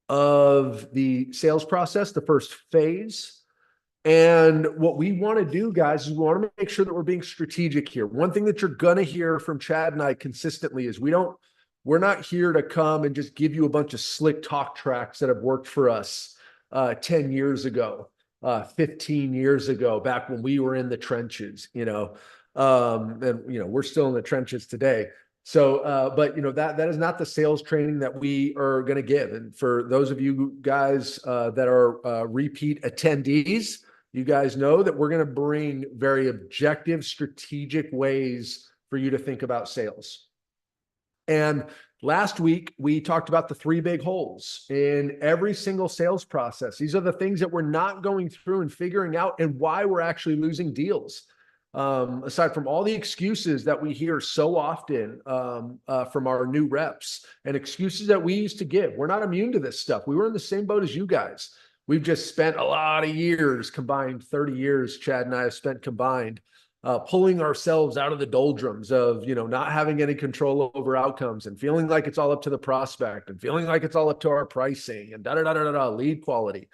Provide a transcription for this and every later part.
of the sales process, the first phase. And what we want to do, guys, is we want to make sure that we're being strategic here. One thing that you're going to hear from Chad and I consistently is we're not here to come and just give you a bunch of slick talk tracks that have worked for us 10 years ago, 15 years ago, back when we were in the trenches, and we're still in the trenches today. So, but that is not the sales training that we are going to give. And for those of you guys that are repeat attendees, you guys know that we're going to bring very objective, strategic ways for you to think about sales. And last week, we talked about the three big holes in every single sales process. These are the things that we're not going through and figuring out and why we're actually losing deals. Aside from all the excuses that we hear so often from our new reps and excuses that we used to give. We're not immune to this stuff. We were in the same boat as you guys. We've just spent a lot of years combined, 30 years, Chad and I have spent combined, pulling ourselves out of the doldrums of, not having any control over outcomes and feeling like it's all up to the prospect and feeling like it's all up to our pricing and lead quality.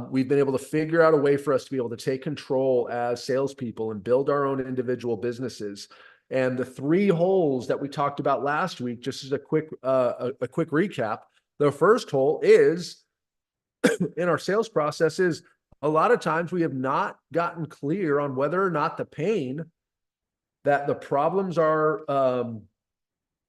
We've been able to figure out a way for us to be able to take control as salespeople and build our own individual businesses. And the three holes that we talked about last week, just as a quick recap, the first hole is in our sales process is a lot of times we have not gotten clear on whether or not the pain that the problems are,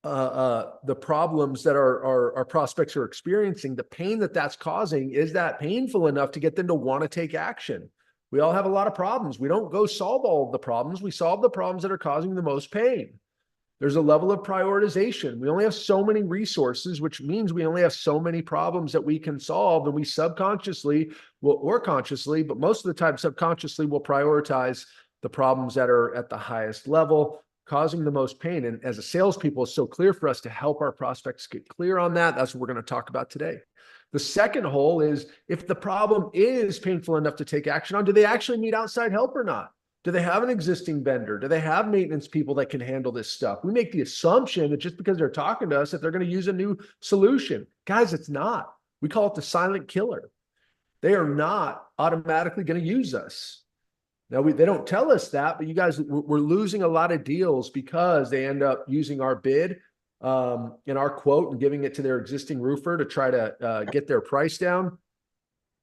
the problems that our prospects are experiencing, the pain that that's causing, is that painful enough to get them to want to take action? We all have a lot of problems. We don't go solve all of the problems. We solve the problems that are causing the most pain. There's a level of prioritization. We only have so many resources, which means we only have so many problems that we can solve. And we subconsciously or consciously, but most of the time subconsciously, will prioritize the problems that are at the highest level, causing the most pain. And as a salespeople, it's so clear for us to help our prospects get clear on that. That's what we're going to talk about today. The second hole is, if the problem is painful enough to take action on, do they actually need outside help or not? Do they have an existing vendor? Do they have maintenance people that can handle this stuff? We make the assumption that just because they're talking to us, that they're going to use a new solution. Guys, it's not. We call it the silent killer. They are not automatically going to use us. Now, they don't tell us that, but you guys, we're losing a lot of deals because they end up using our bid in our quote and giving it to their existing roofer to try to get their price down.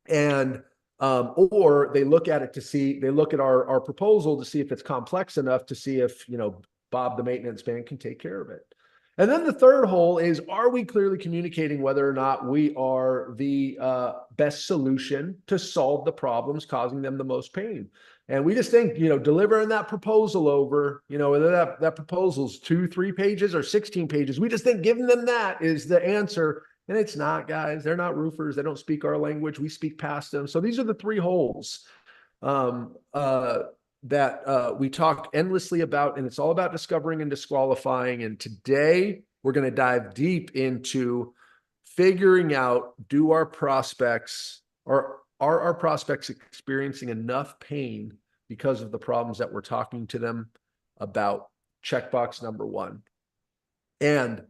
And or they look at it to see, they look at our proposal to see if it's complex enough to see if, Bob, the maintenance man, can take care of it. And then the third hole is, are we clearly communicating whether or not we are the best solution to solve the problems causing them the most pain? And we just think, delivering that proposal over, whether that proposal's 2-3 pages or 16 pages, we just think giving them that is the answer. And it's not, guys. They're not roofers. They don't speak our language. We speak past them. So these are the three holes that we talk endlessly about, and it's all about discovering and disqualifying. And today we're going to dive deep into figuring out, are our prospects experiencing enough pain because of the problems that we're talking to them about? Checkbox number one. And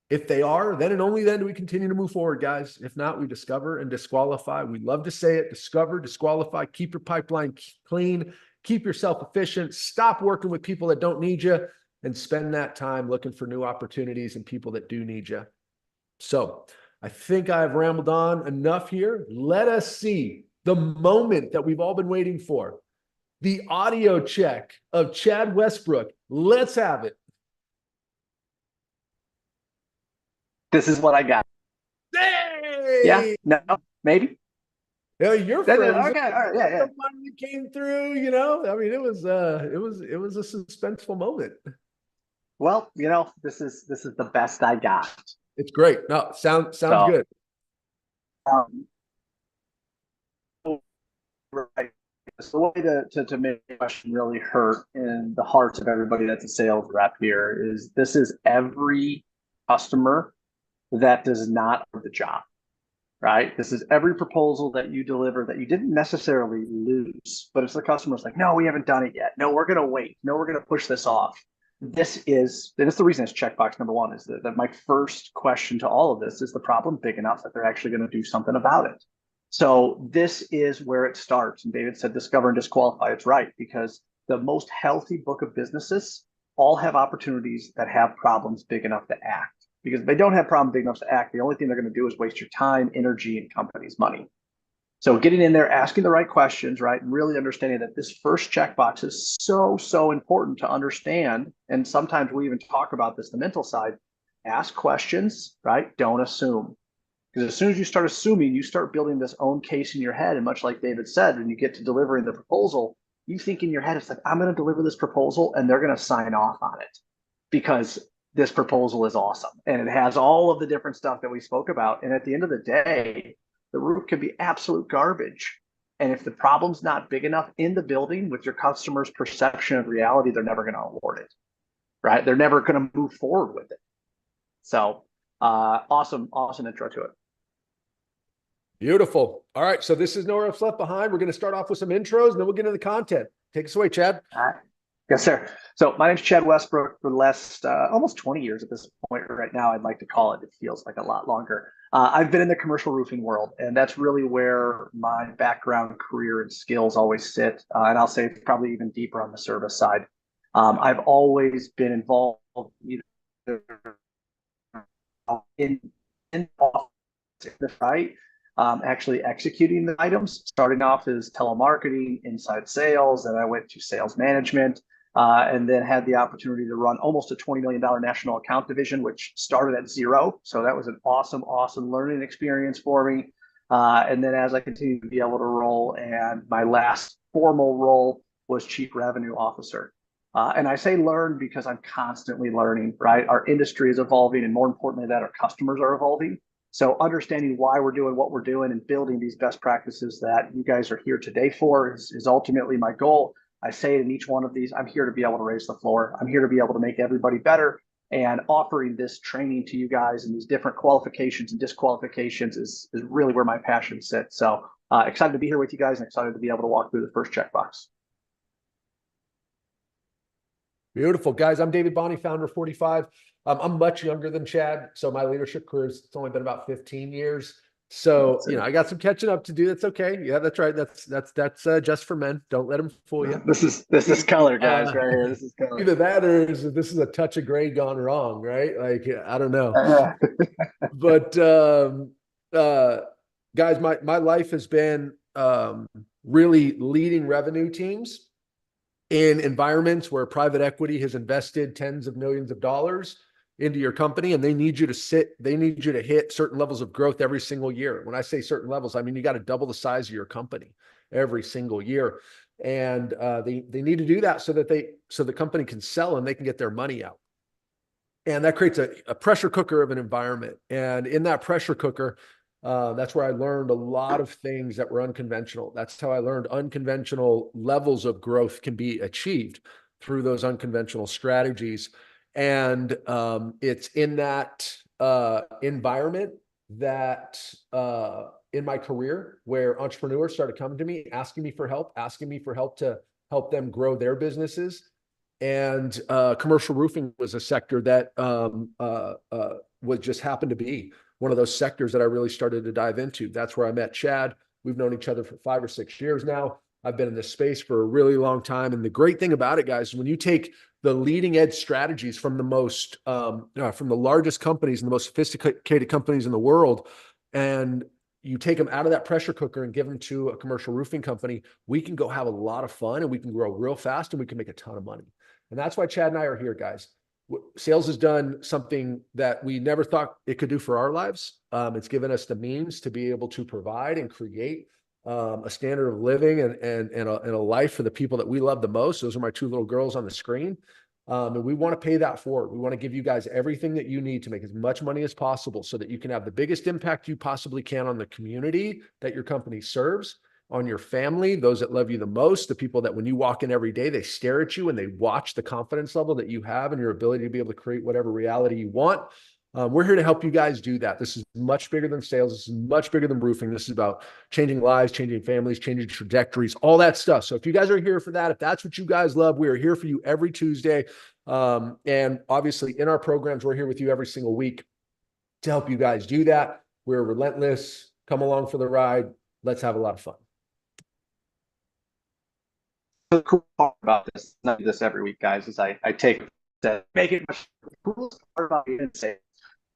if they are, then and only then do we continue to move forward, guys. If not, we discover and disqualify. We love to say it: discover, disqualify, keep your pipeline clean, keep yourself efficient, stop working with people that don't need you, and spend that time looking for new opportunities and people that do need you. So I think I've rambled on enough here. Let us see the moment that we've all been waiting for. The audio check of Chad Westbrook. Let's have it. This is what I got. Hey! Yeah? No? Maybe? Yeah, you're frozen. Okay. All right. Yeah. You came through, I mean, it was a suspenseful moment. Well, this is the best I got. It's great. No, sounds good. Right. So the way to make the question really hurt in the hearts of everybody that's a sales rep here is, this is every customer that does not do the job, right? This is every proposal that you deliver that you didn't necessarily lose, but it's the customer's like, no, we haven't done it yet. No, we're going to wait. No, we're going to push this off. this is, and it's the reason it's checkbox number one, is that my first question to all of this is the problem big enough that they're actually going to do something about it. So this is where it starts. And David said discover and disqualify. It's right, because the most healthy book of businesses all have opportunities that have problems big enough to act. Because if they don't have problems big enough to act, the only thing they're going to do is waste your time, energy, and company's money. So getting in there, asking the right questions, right, and really understanding that this first checkbox is so important to understand. And sometimes we even talk about this, the mental side. Ask questions, right? Don't assume. Because as soon as you start assuming, you start building this own case in your head. And much like David said, when you get to delivering the proposal, you think in your head, it's like, I'm going to deliver this proposal and they're going to sign off on it because this proposal is awesome. And it has all of the different stuff that we spoke about. And at the end of the day, the roof can be absolute garbage. And if the problem's not big enough in the building with your customer's perception of reality, they're never going to award it, right? They're never going to move forward with it. So awesome intro to it. Beautiful. All right. So this is Nowhere Else Left Behind. We're going to start off with some intros and then we'll get into the content. Take us away, Chad. Yes, sir. So my name's Chad Westbrook. For the last almost 20 years at this point right now, I'd like to call it. It feels like a lot longer. I've been in the commercial roofing world, and that's really where my background, career, and skills always sit. And I'll say probably even deeper on the service side. I've always been involved either in right, actually executing the items, starting off as telemarketing, inside sales, and I went to sales management. And then had the opportunity to run almost a $20 million national account division, which started at zero. So that was an awesome learning experience for me. And then as I continued to be able to roll, and my last formal role was chief revenue officer. And I say learn because I'm constantly learning, right? Our industry is evolving, and more importantly, that our customers are evolving. So understanding why we're doing what we're doing and building these best practices that you guys are here today for is ultimately my goal. I say it in each one of these, I'm here to be able to raise the floor. I'm here to be able to make everybody better, and offering this training to you guys and these different qualifications and disqualifications is really where my passion sits. So excited to be here with you guys and excited to be able to walk through the first checkbox. Beautiful. Guys, I'm David Bonney, founder of 45. I'm much younger than Chad, so my leadership career has only been about 15 years. So, I got some catching up to do. That's okay. Yeah, that's right. That's just for men. Don't let them fool you. This is color, guys, right here. This is color. Either that or this is a touch of gray gone wrong, right? Like, I don't know. But guys, my life has been really leading revenue teams in environments where private equity has invested tens of millions of dollars into your company, and they need you to hit certain levels of growth every single year. When I say certain levels, I mean, you got to double the size of your company every single year. And they need to do that so the company can sell and they can get their money out. And that creates a pressure cooker of an environment. And in that pressure cooker, that's where I learned a lot of things that were unconventional. That's how I learned unconventional levels of growth can be achieved through those unconventional strategies. And it's in that environment that in my career where entrepreneurs started coming to me, asking me for help to help them grow their businesses. And commercial roofing was a sector that was just happened to be one of those sectors that I really started to dive into. That's where I met Chad. We've known each other for 5 or 6 years now. I've been in this space for a really long time. And the great thing about it, guys, when you take the leading edge strategies from from the largest companies and the most sophisticated companies in the world, and you take them out of that pressure cooker and give them to a commercial roofing company, we can go have a lot of fun and we can grow real fast and we can make a ton of money. And that's why Chad and I are here, guys. Sales has done something that we never thought it could do for our lives. It's given us the means to be able to provide and create a standard of living and a life for the people that we love the most. Those are my 2 little girls on the screen. And we want to pay that forward. We want to give you guys everything that you need to make as much money as possible so that you can have the biggest impact you possibly can on the community that your company serves, on your family, those that love you the most, the people that when you walk in every day, they stare at you and they watch the confidence level that you have and your ability to be able to create whatever reality you want. We're here to help you guys do that. This is much bigger than sales. This is much bigger than roofing. This is about changing lives, changing families, changing trajectories, all that stuff. So if you guys are here for that, if that's what you guys love, we are here for you every Tuesday. And obviously in our programs, we're here with you every single week to help you guys do that. We're relentless. Come along for the ride. Let's have a lot of fun. The cool part about this, I do this every week, guys, is I take that, make it much. The coolest part about it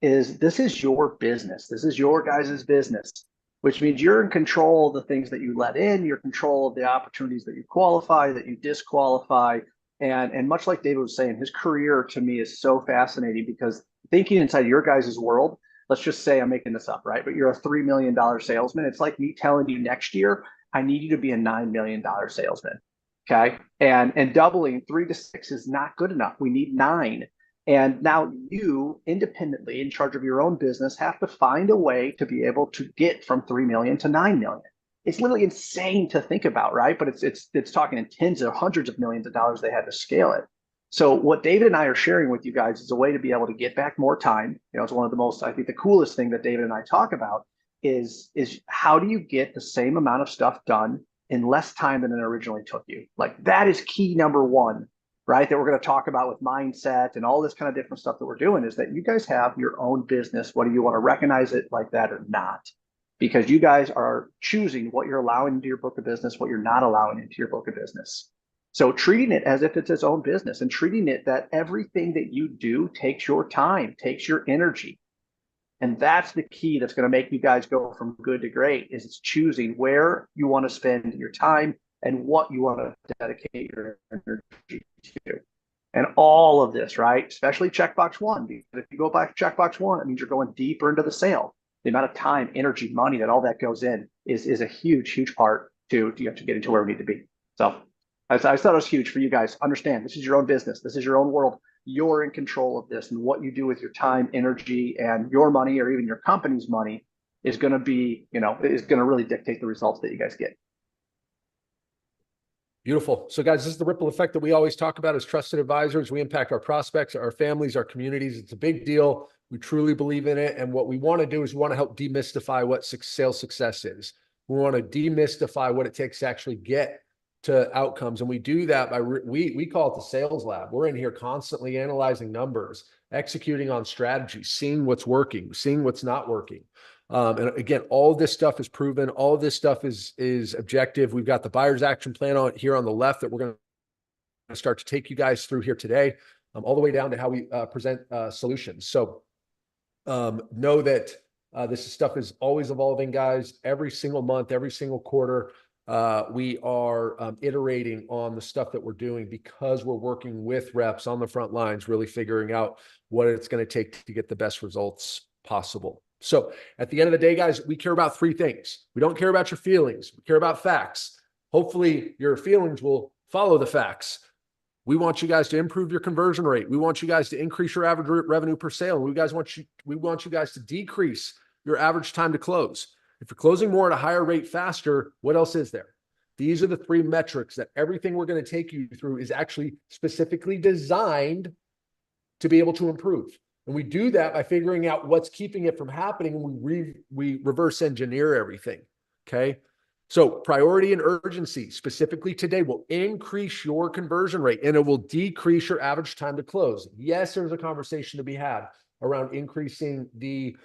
is this is your business. This is your guys' business, which means you're in control of the things that you let in. You're in control of the opportunities that you qualify, that you disqualify. And much like David was saying, his career to me is so fascinating because thinking inside your guys' world, let's just say I'm making this up, right? But you're a $3 million salesman. It's like me telling you next year, I need you to be a $9 million salesman. Okay. And doubling 3 to 6 is not good enough. We need 9. And now you independently in charge of your own business have to find a way to be able to get from 3 million to 9 million. It's literally insane to think about, right? But it's talking in tens or hundreds of millions of dollars they had to scale it. So what David and I are sharing with you guys is a way to be able to get back more time. You know, it's one of the most, I think the coolest thing that David and I talk about is how do you get the same amount of stuff done in less time than it originally took you? Like that is key number one, right? That we're going to talk about with mindset and all this kind of different stuff that we're doing is that you guys have your own business, whether you want to recognize it like that or not, because you guys are choosing what you're allowing into your book of business, what you're not allowing into your book of business. So treating it as if it's its own business and treating it that everything that you do takes your time, takes your energy. And that's the key that's going to make you guys go from good to great is it's choosing where you want to spend your time and what you want to dedicate your energy to. And all of this, right? Especially checkbox 1, because if you go back to checkbox 1, it means you're going deeper into the sale. The amount of time, energy, money that all that goes in is a huge, huge part to get into where we need to be. So I thought it was huge for you guys. Understand, this is your own business. This is your own world. You're in control of this, and what you do with your time, energy, and your money, or even your company's money, is going to be, is going to really dictate the results that you guys get. Beautiful. So guys, this is the ripple effect that we always talk about as trusted advisors. We impact our prospects, our families, our communities. It's a big deal. We truly believe in it. And what we want to do is we want to help demystify what sales success is. We want to demystify what it takes to actually get to outcomes. And we do that by, we call it the sales lab. We're in here constantly analyzing numbers, executing on strategy, seeing what's working, seeing what's not working. And again, all of this stuff is proven. All of this stuff is objective. We've got the buyer's action plan on here on the left that we're going to start to take you guys through here today, all the way down to how we present solutions. So know that this stuff is always evolving, guys. Every single month, every single quarter, we are iterating on the stuff that we're doing because we're working with reps on the front lines, really figuring out what it's going to take to get the best results possible. So at the end of the day, guys, we care about 3 things. We don't care about your feelings. We care about facts. Hopefully your feelings will follow the facts. We want you guys to improve your conversion rate. We want you guys to increase your average revenue per sale. We want you guys to decrease your average time to close. If you're closing more at a higher rate faster, what else is there? These are the 3 metrics that everything we're going to take you through is actually specifically designed to be able to improve. And we do that by figuring out what's keeping it from happening. And we reverse engineer everything. Okay. So priority and urgency specifically today will increase your conversion rate and it will decrease your average time to close. Yes, there's a conversation to be had around increasing the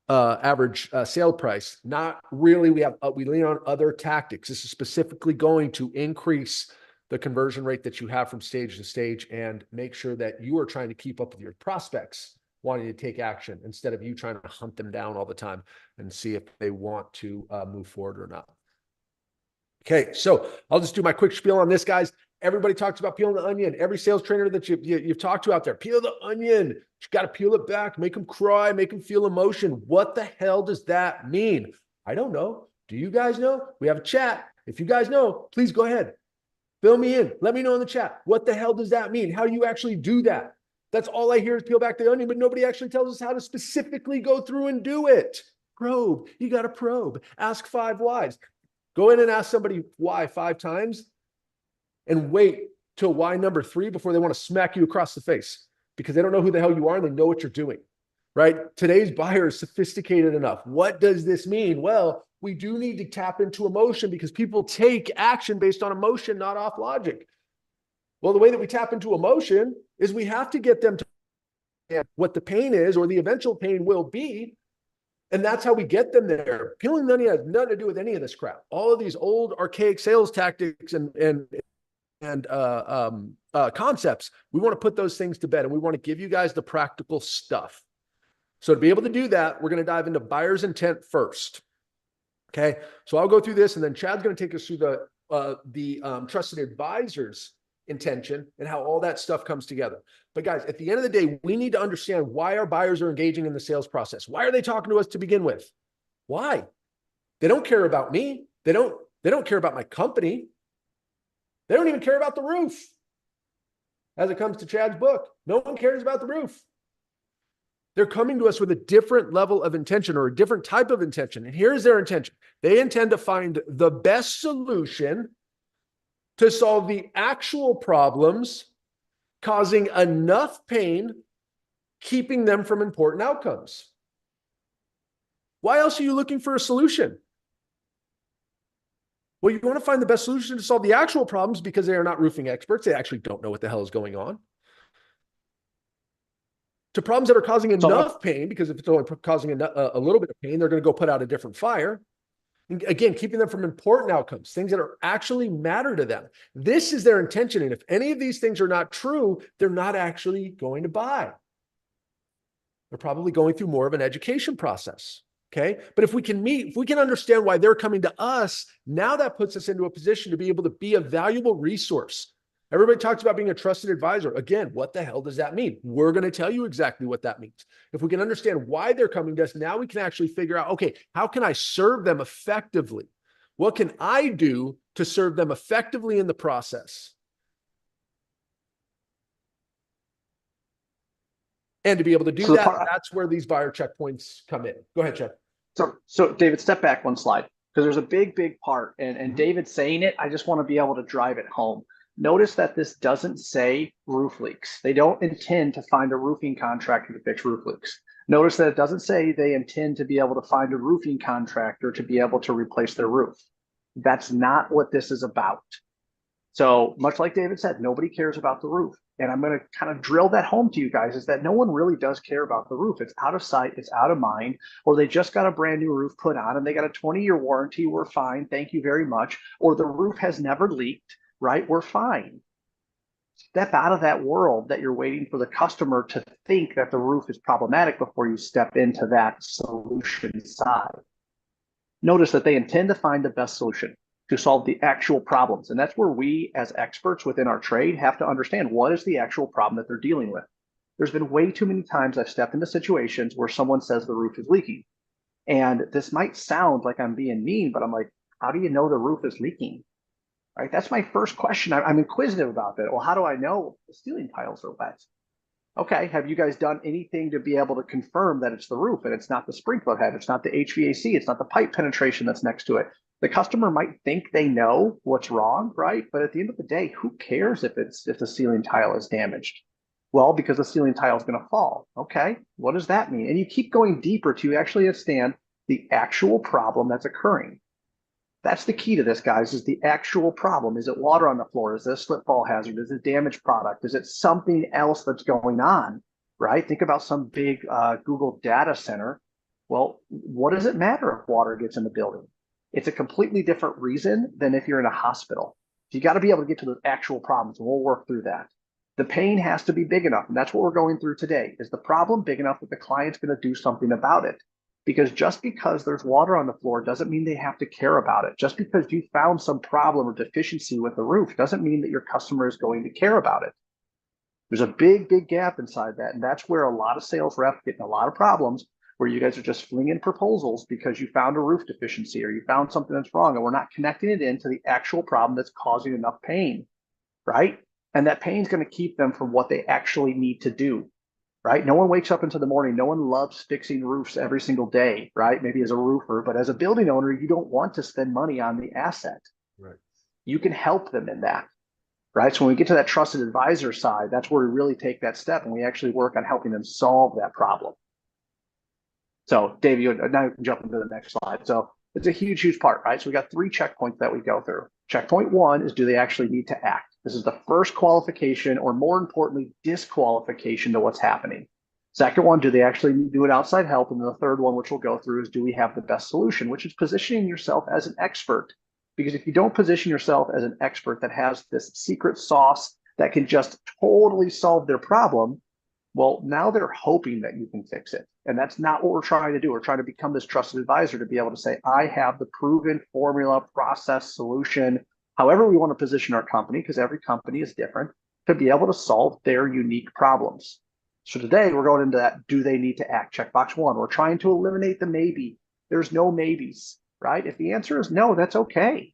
average sale price. Not really. We lean on other tactics. This is specifically going to increase the conversion rate that you have from stage to stage and make sure that you are trying to keep up with your prospects wanting to take action instead of you trying to hunt them down all the time and see if they want to move forward or not. Okay, so I'll just do my quick spiel on this, guys. Everybody talks about peeling the onion. Every sales trainer that you've talked to out there, peel the onion. You got to peel it back, make them cry, make them feel emotion. What the hell does that mean? I don't know. Do you guys know? We have a chat. If you guys know, please go ahead. Fill me in. Let me know in the chat. What the hell does that mean? How do you actually do that? That's all I hear is peel back the onion, but nobody actually tells us how to specifically go through and do it. Probe. You got to probe. Ask 5 whys. Go in and ask somebody why 5 times and wait till why number 3 before they want to smack you across the face because they don't know who the hell you are and they know what you're doing. right? Today's buyer is sophisticated enough. What does this mean? Well, we do need to tap into emotion because people take action based on emotion, not off logic. Well, the way that we tap into emotion is we have to get them to understand what the pain is or the eventual pain will be. And that's how we get them there. Peeling the onion has nothing to do with any of this crap. All of these old archaic sales tactics and concepts, we want to put those things to bed, and we want to give you guys the practical stuff. So to be able to do that, we're going to dive into buyer's intent first. Okay, so I'll go through this, and then Chad's going to take us through the trusted advisor's intention and how all that stuff comes together. But guys, at the end of the day, we need to understand why our buyers are engaging in the sales process. Why are they talking to us to begin with? Why? They don't care about me. They don't care about my company. They don't even care about the roof. As it comes to Chad's book, no one cares about the roof. They're coming to us with a different level of intention or a different type of intention. And here's their intention. They intend to find the best solution to solve the actual problems causing enough pain, keeping them from important outcomes. Why else are you looking for a solution? Well, you want to find the best solution to solve the actual problems because they are not roofing experts. They actually don't know what the hell is going on. To problems that are causing enough pain, because if it's only causing a little bit of pain, they're going to go put out a different fire. And again, keeping them from important outcomes, things that are actually matter to them. This is their intention. And if any of these things are not true, they're not actually going to buy. They're probably going through more of an education process. Okay. But if we can understand why they're coming to us, now that puts us into a position to be able to be a valuable resource. Everybody talks about being a trusted advisor. Again, what the hell does that mean? We're going to tell you exactly what that means. If we can understand why they're coming to us, now we can actually figure out, okay, how can I serve them effectively? What can I do to serve them effectively in the process? And to be able to do that's where these buyer checkpoints come in. Go ahead, Chad. So David, step back one slide, because there's a big part. And David saying it, I just want to be able to drive it home. Notice that this doesn't say roof leaks. They don't intend to find a roofing contractor to fix roof leaks. Notice that it doesn't say they intend to be able to find a roofing contractor to be able to replace their roof. That's not what this is about. So much like David said, nobody cares about the roof. And I'm going to kind of drill that home to you guys, is that no one really does care about the roof. It's out of sight, it's out of mind, or they just got a brand new roof put on and they got a 20-year warranty. We're fine. Thank you very much. Or the roof has never leaked. Right? We're fine. Step out of that world that you're waiting for the customer to think that the roof is problematic before you step into that solution side. Notice that they intend to find the best solution to solve the actual problems. And that's where we as experts within our trade have to understand what is the actual problem that they're dealing with. There's been way too many times I've stepped into situations where someone says the roof is leaking. And this might sound like I'm being mean, but I'm like, how do you know the roof is leaking? Right, that's my first question. I'm inquisitive about that. Well, how do I know the ceiling tiles are wet? Okay, have you guys done anything to be able to confirm that it's the roof and it's not the sprinkler head, it's not the HVAC, it's not the pipe penetration that's next to it? The customer might think they know what's wrong, right? But at the end of the day, who cares if the ceiling tile is damaged? Well, because the ceiling tile is going to fall. Okay, what does that mean? And you keep going deeper to actually understand the actual problem that's occurring. That's the key to this, guys, is the actual problem. Is it water on the floor? Is it a slip fall hazard? Is it damaged product? Is it something else that's going on, right? Think about some big Google data center. Well, what does it matter if water gets in the building? It's a completely different reason than if you're in a hospital. You got to be able to get to the actual problems, and we'll work through that. The pain has to be big enough, and that's what we're going through today. Is the problem big enough that the client's going to do something about it? Because just because there's water on the floor doesn't mean they have to care about it. Just because you found some problem or deficiency with the roof doesn't mean that your customer is going to care about it. There's a big gap inside that. And that's where a lot of sales reps get in a lot of problems, where you guys are just flinging proposals because you found a roof deficiency or you found something that's wrong, and we're not connecting it into the actual problem that's causing enough pain, right? And that pain is going to keep them from what they actually need to do. Right? No one wakes up into the morning. No one loves fixing roofs every single day, right? Maybe as a roofer, but as a building owner, you don't want to spend money on the asset. Right. You can help them in that, right? So when we get to that trusted advisor side, that's where we really take that step and we actually work on helping them solve that problem. So Dave, now you can jump into the next slide. So it's a huge, huge part, right? So we got 3 checkpoints that we go through. Checkpoint 1 is, do they actually need to act? This is the first qualification, or more importantly, disqualification to what's happening. Second one, do they actually need to do it outside help? And then the third one, which we'll go through, is, do we have the best solution, which is positioning yourself as an expert. Because if you don't position yourself as an expert that has this secret sauce that can just totally solve their problem, well, now they're hoping that you can fix it. And that's not what we're trying to do. We're trying to become this trusted advisor to be able to say, I have the proven formula, process, solution, however we want to position our company, because every company is different, to be able to solve their unique problems. So today we're going into that, do they need to act? Checkbox 1. We're trying to eliminate the maybe. There's no maybes, right? If the answer is no, that's okay.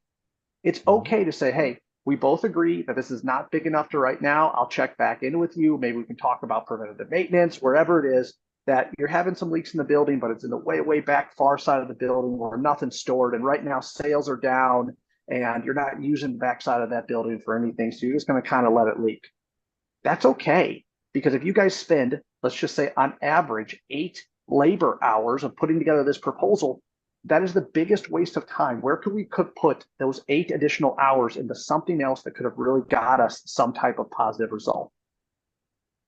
It's okay to say, hey, we both agree that this is not big enough to right now. I'll check back in with you. Maybe we can talk about preventative maintenance, wherever it is that you're having some leaks in the building, but it's in the way, way back far side of the building where nothing's stored. And right now sales are down and you're not using the backside of that building for anything. So you're just going to kind of let it leak. That's okay. Because if you guys spend, let's just say on average, 8 labor hours of putting together this proposal, that is the biggest waste of time. Where could we put those 8 additional hours into something else that could have really got us some type of positive result?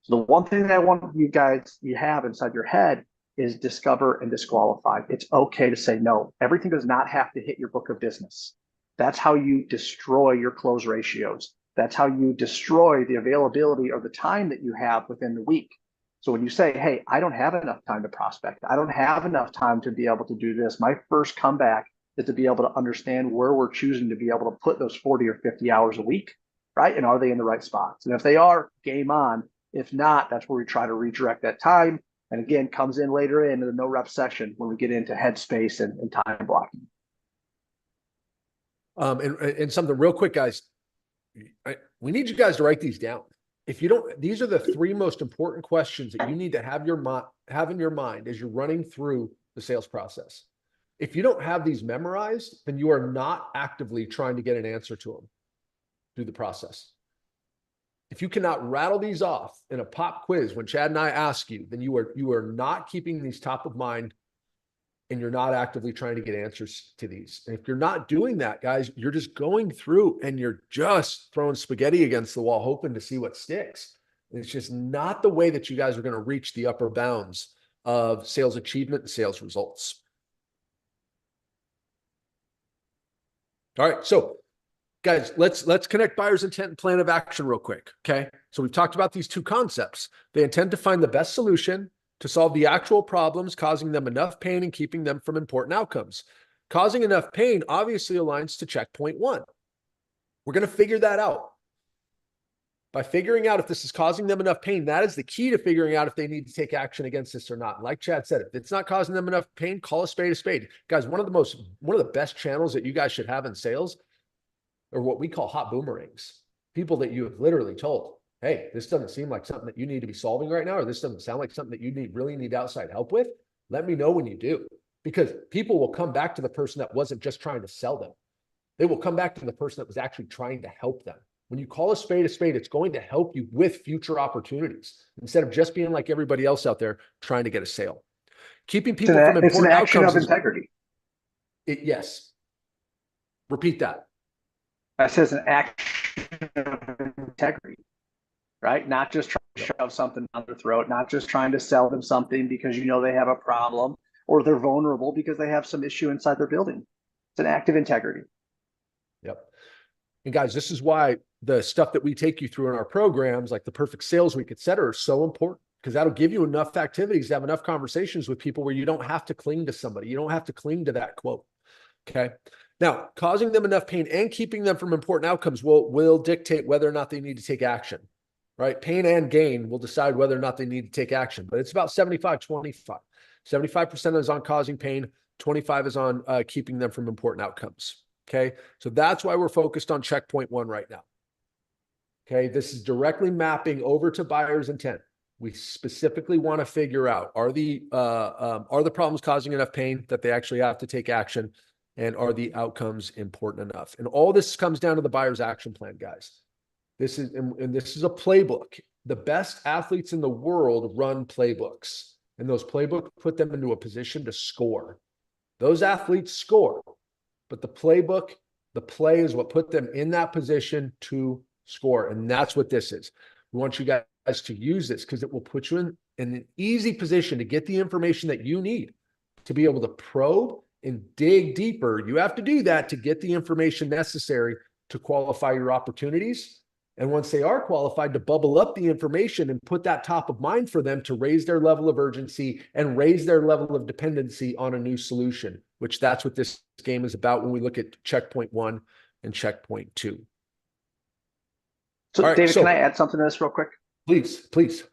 So the one thing that I want you have inside your head is discover and disqualify. It's okay to say no. Everything does not have to hit your book of business. That's how you destroy your close ratios. That's how you destroy the availability or the time that you have within the week. So when you say, hey, I don't have enough time to prospect, I don't have enough time to be able to do this, my first comeback is to be able to understand where we're choosing to be able to put those 40 or 50 hours a week, right? And are they in the right spots? And if they are, game on. If not, that's where we try to redirect that time. And again, comes in later in the no rep session when we get into headspace and time blocking. And something real quick, guys, we need you guys to write these down. If you don't, these are the 3 most important questions that you need to have in your mind as you're running through the sales process. If you don't have these memorized, then you are not actively trying to get an answer to them through the process. If you cannot rattle these off in a pop quiz when Chad and I ask you, then you are not keeping these top of mind, and you're not actively trying to get answers to these. And if you're not doing that, guys, you're just going through and you're just throwing spaghetti against the wall, hoping to see what sticks. And it's just not the way that you guys are going to reach the upper bounds of sales achievement and sales results. All right. So guys, let's connect buyer's intent and plan of action real quick. Okay. So we've talked about these 2 concepts. They intend to find the best solution to solve the actual problems, causing them enough pain and keeping them from important outcomes. Causing enough pain obviously aligns to checkpoint 1. We're going to figure that out. By figuring out if this is causing them enough pain, that is the key to figuring out if they need to take action against this or not. Like Chad said, if it's not causing them enough pain, call a spade a spade. Guys, one of the best channels that you guys should have in sales are what we call hot boomerangs. People that you have literally told, hey, this doesn't seem like something that you need to be solving right now, or this doesn't sound like something that you really need outside help with. Let me know when you do, because people will come back to the person that wasn't just trying to sell them. They will come back to the person that was actually trying to help them. When you call a spade, it's going to help you with future opportunities instead of just being like everybody else out there trying to get a sale. Keeping people from important outcomes. It's an action of integrity. Yes. Repeat that. That says an action of integrity, right? Not just trying to shove something down their throat, not just trying to sell them something because you know they have a problem or they're vulnerable because they have some issue inside their building. It's an act of integrity. Yep. And guys, this is why the stuff that we take you through in our programs, like the Perfect Sales Week, et cetera, is so important, because that'll give you enough activities to have enough conversations with people where you don't have to cling to somebody. You don't have to cling to that quote. Okay. Now, causing them enough pain and keeping them from important outcomes will dictate whether or not they need to take action, right? Pain and gain will decide whether or not they need to take action, but it's about 75-25. 75% is on causing pain. 25 is on keeping them from important outcomes. Okay. So that's why we're focused on checkpoint 1 right now. Okay. This is directly mapping over to buyer's intent. We specifically want to figure out, are the problems causing enough pain that they actually have to take action? And are the outcomes important enough? And all this comes down to the buyer's action plan, guys. This is a playbook. The best athletes in the world run playbooks. And those playbooks put them into a position to score. Those athletes score, but the playbook, the play is what put them in that position to score. And that's what this is. We want you guys to use this because it will put you in an easy position to get the information that you need to be able to probe and dig deeper. You have to do that to get the information necessary to qualify your opportunities. And once they are qualified, to bubble up the information and put that top of mind for them to raise their level of urgency and raise their level of dependency on a new solution, which that's what this game is about when we look at checkpoint 1 and checkpoint 2. So All right, David, can I add something to this real quick? Please.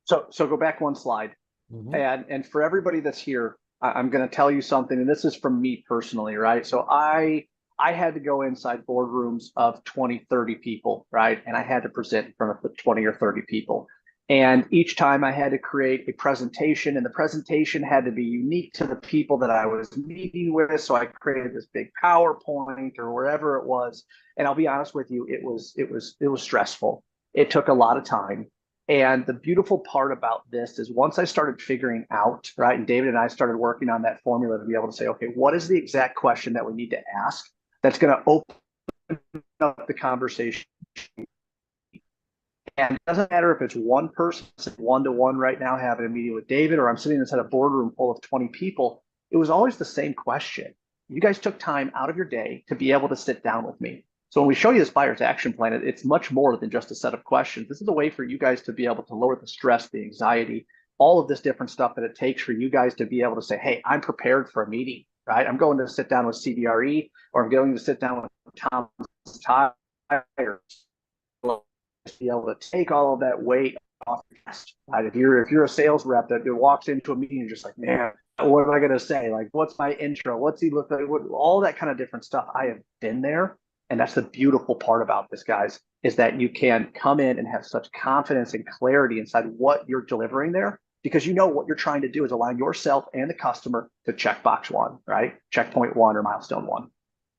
So go back one slide. And for everybody that's here, I'm going to tell you something, and this is from me personally, right? So I had to go inside boardrooms of 20, 30 people, right? And I had to present in front of 20 or 30 people. And each time I had to create a presentation, and the presentation had to be unique to the people that I was meeting with. So I created this big PowerPoint or wherever it was. And I'll be honest with you, it was stressful. It took a lot of time. And the beautiful part about this is once I started figuring out, right, and David and I started working on that formula to be able to say, okay, what is the exact question that we need to ask that's going to open up the conversation? And it doesn't matter if it's one person, one-to-one right now having a meeting with David, or I'm sitting inside a boardroom full of 20 people. It was always the same question. You guys took time out of your day to be able to sit down with me. So when we show you this buyer's action plan, it's much more than just a set of questions. This is a way for you guys to be able to lower the stress, the anxiety, all of this different stuff that it takes for you guys to be able to say, hey, I'm prepared for a meeting, right? I'm going to sit down with CBRE, or I'm going to sit down with Tom Tires. Be able to take all of that weight off your chest. Right? If you're a sales rep that walks into a meeting, you're just like, man, what am I going to say? Like, what's my intro? What's he look like? All that kind of different stuff. I have been there. And that's the beautiful part about this, guys, is that you can come in and have such confidence and clarity inside what you're delivering there, because you know what you're trying to do is align yourself and the customer to checkbox 1, right? Checkpoint 1 or milestone 1.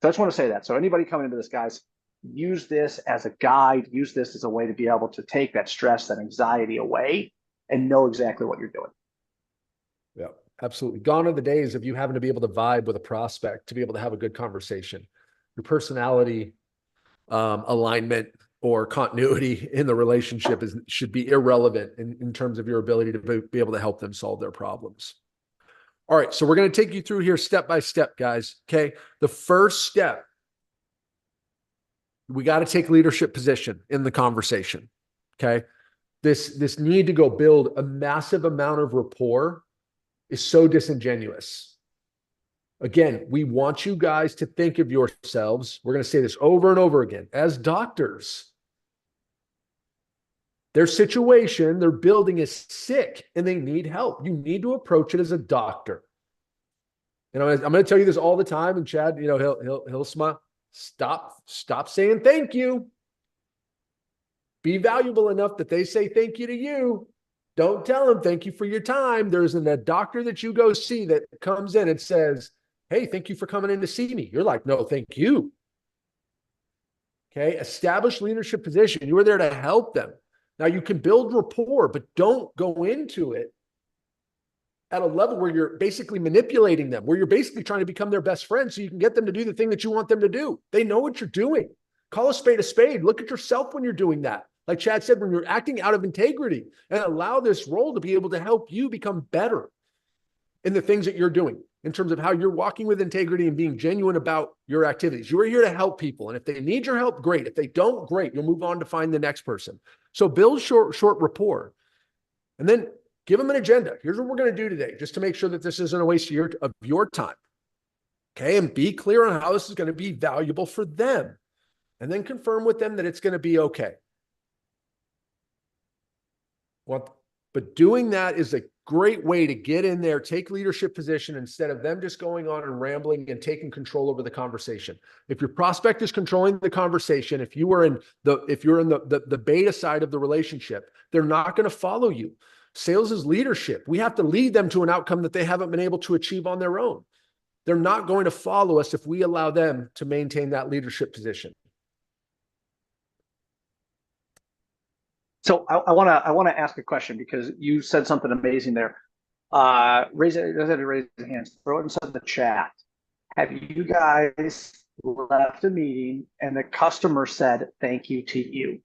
So I just want to say that. So anybody coming into this, guys, use this as a guide, use this as a way to be able to take that stress, that anxiety away and know exactly what you're doing. Yeah, absolutely. Gone are the days of you having to be able to vibe with a prospect to be able to have a good conversation. Your personality alignment or continuity in the relationship should be irrelevant in terms of your ability to be able to help them solve their problems. All right, so we're going to take you through here step by step, guys. Okay, the first step, we got to take leadership position in the conversation. Okay, this need to go build a massive amount of rapport is so disingenuous. Again, we want you guys to think of yourselves, we're going to say this over and over again, as doctors. Their situation, their building is sick and they need help. You need to approach it as a doctor. And I'm going to tell you this all the time. And Chad, he'll smile. Stop saying thank you. Be valuable enough that they say thank you to you. Don't tell them thank you for your time. There's a doctor that you go see that comes in and says, hey, thank you for coming in to see me. You're like, no, thank you. Okay, establish leadership position. You are there to help them. Now you can build rapport, but don't go into it at a level where you're basically manipulating them, where you're basically trying to become their best friend so you can get them to do the thing that you want them to do. They know what you're doing. Call a spade a spade. Look at yourself when you're doing that. Like Chad said, when you're acting out of integrity, and allow this role to be able to help you become better in the things that you're doing in terms of how you're walking with integrity and being genuine about your activities. You are here to help people. And if they need your help, great. If they don't, great. You'll move on to find the next person. So build short rapport and then give them an agenda. Here's what we're going to do today, just to make sure that this isn't a waste of your time. Okay. And be clear on how this is going to be valuable for them. And then confirm with them that it's going to be okay. But doing that is a great way to get in there, take leadership position instead of them just going on and rambling and taking control over the conversation. If your prospect is controlling the conversation, if you're in the beta side of the relationship, they're not going to follow you. Sales is leadership. We have to lead them to an outcome that they haven't been able to achieve on their own. They're not going to follow us if we allow them to maintain that leadership position. So I want to ask a question because you said something amazing there. Raise it, doesn't have to raise your hands, throw it inside the chat. Have you guys left a meeting and the customer said thank you to you?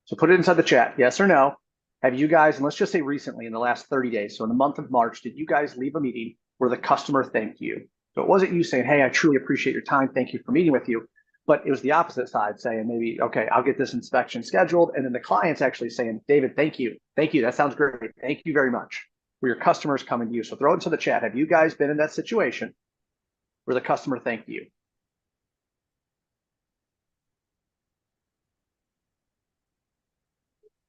So put it inside the chat, yes or no. Have you guys, and let's just say recently in the last 30 days, so in the month of March, did you guys leave a meeting where the customer thanked you? So it wasn't you saying, hey, I truly appreciate your time. Thank you for meeting with you. But it was the opposite side saying maybe, okay, I'll get this inspection scheduled. And then the client's actually saying, David, thank you. Thank you. That sounds great. Thank you very much. Where your customers coming to you. So throw it into the chat. Have you guys been in that situation where the customer thanked you?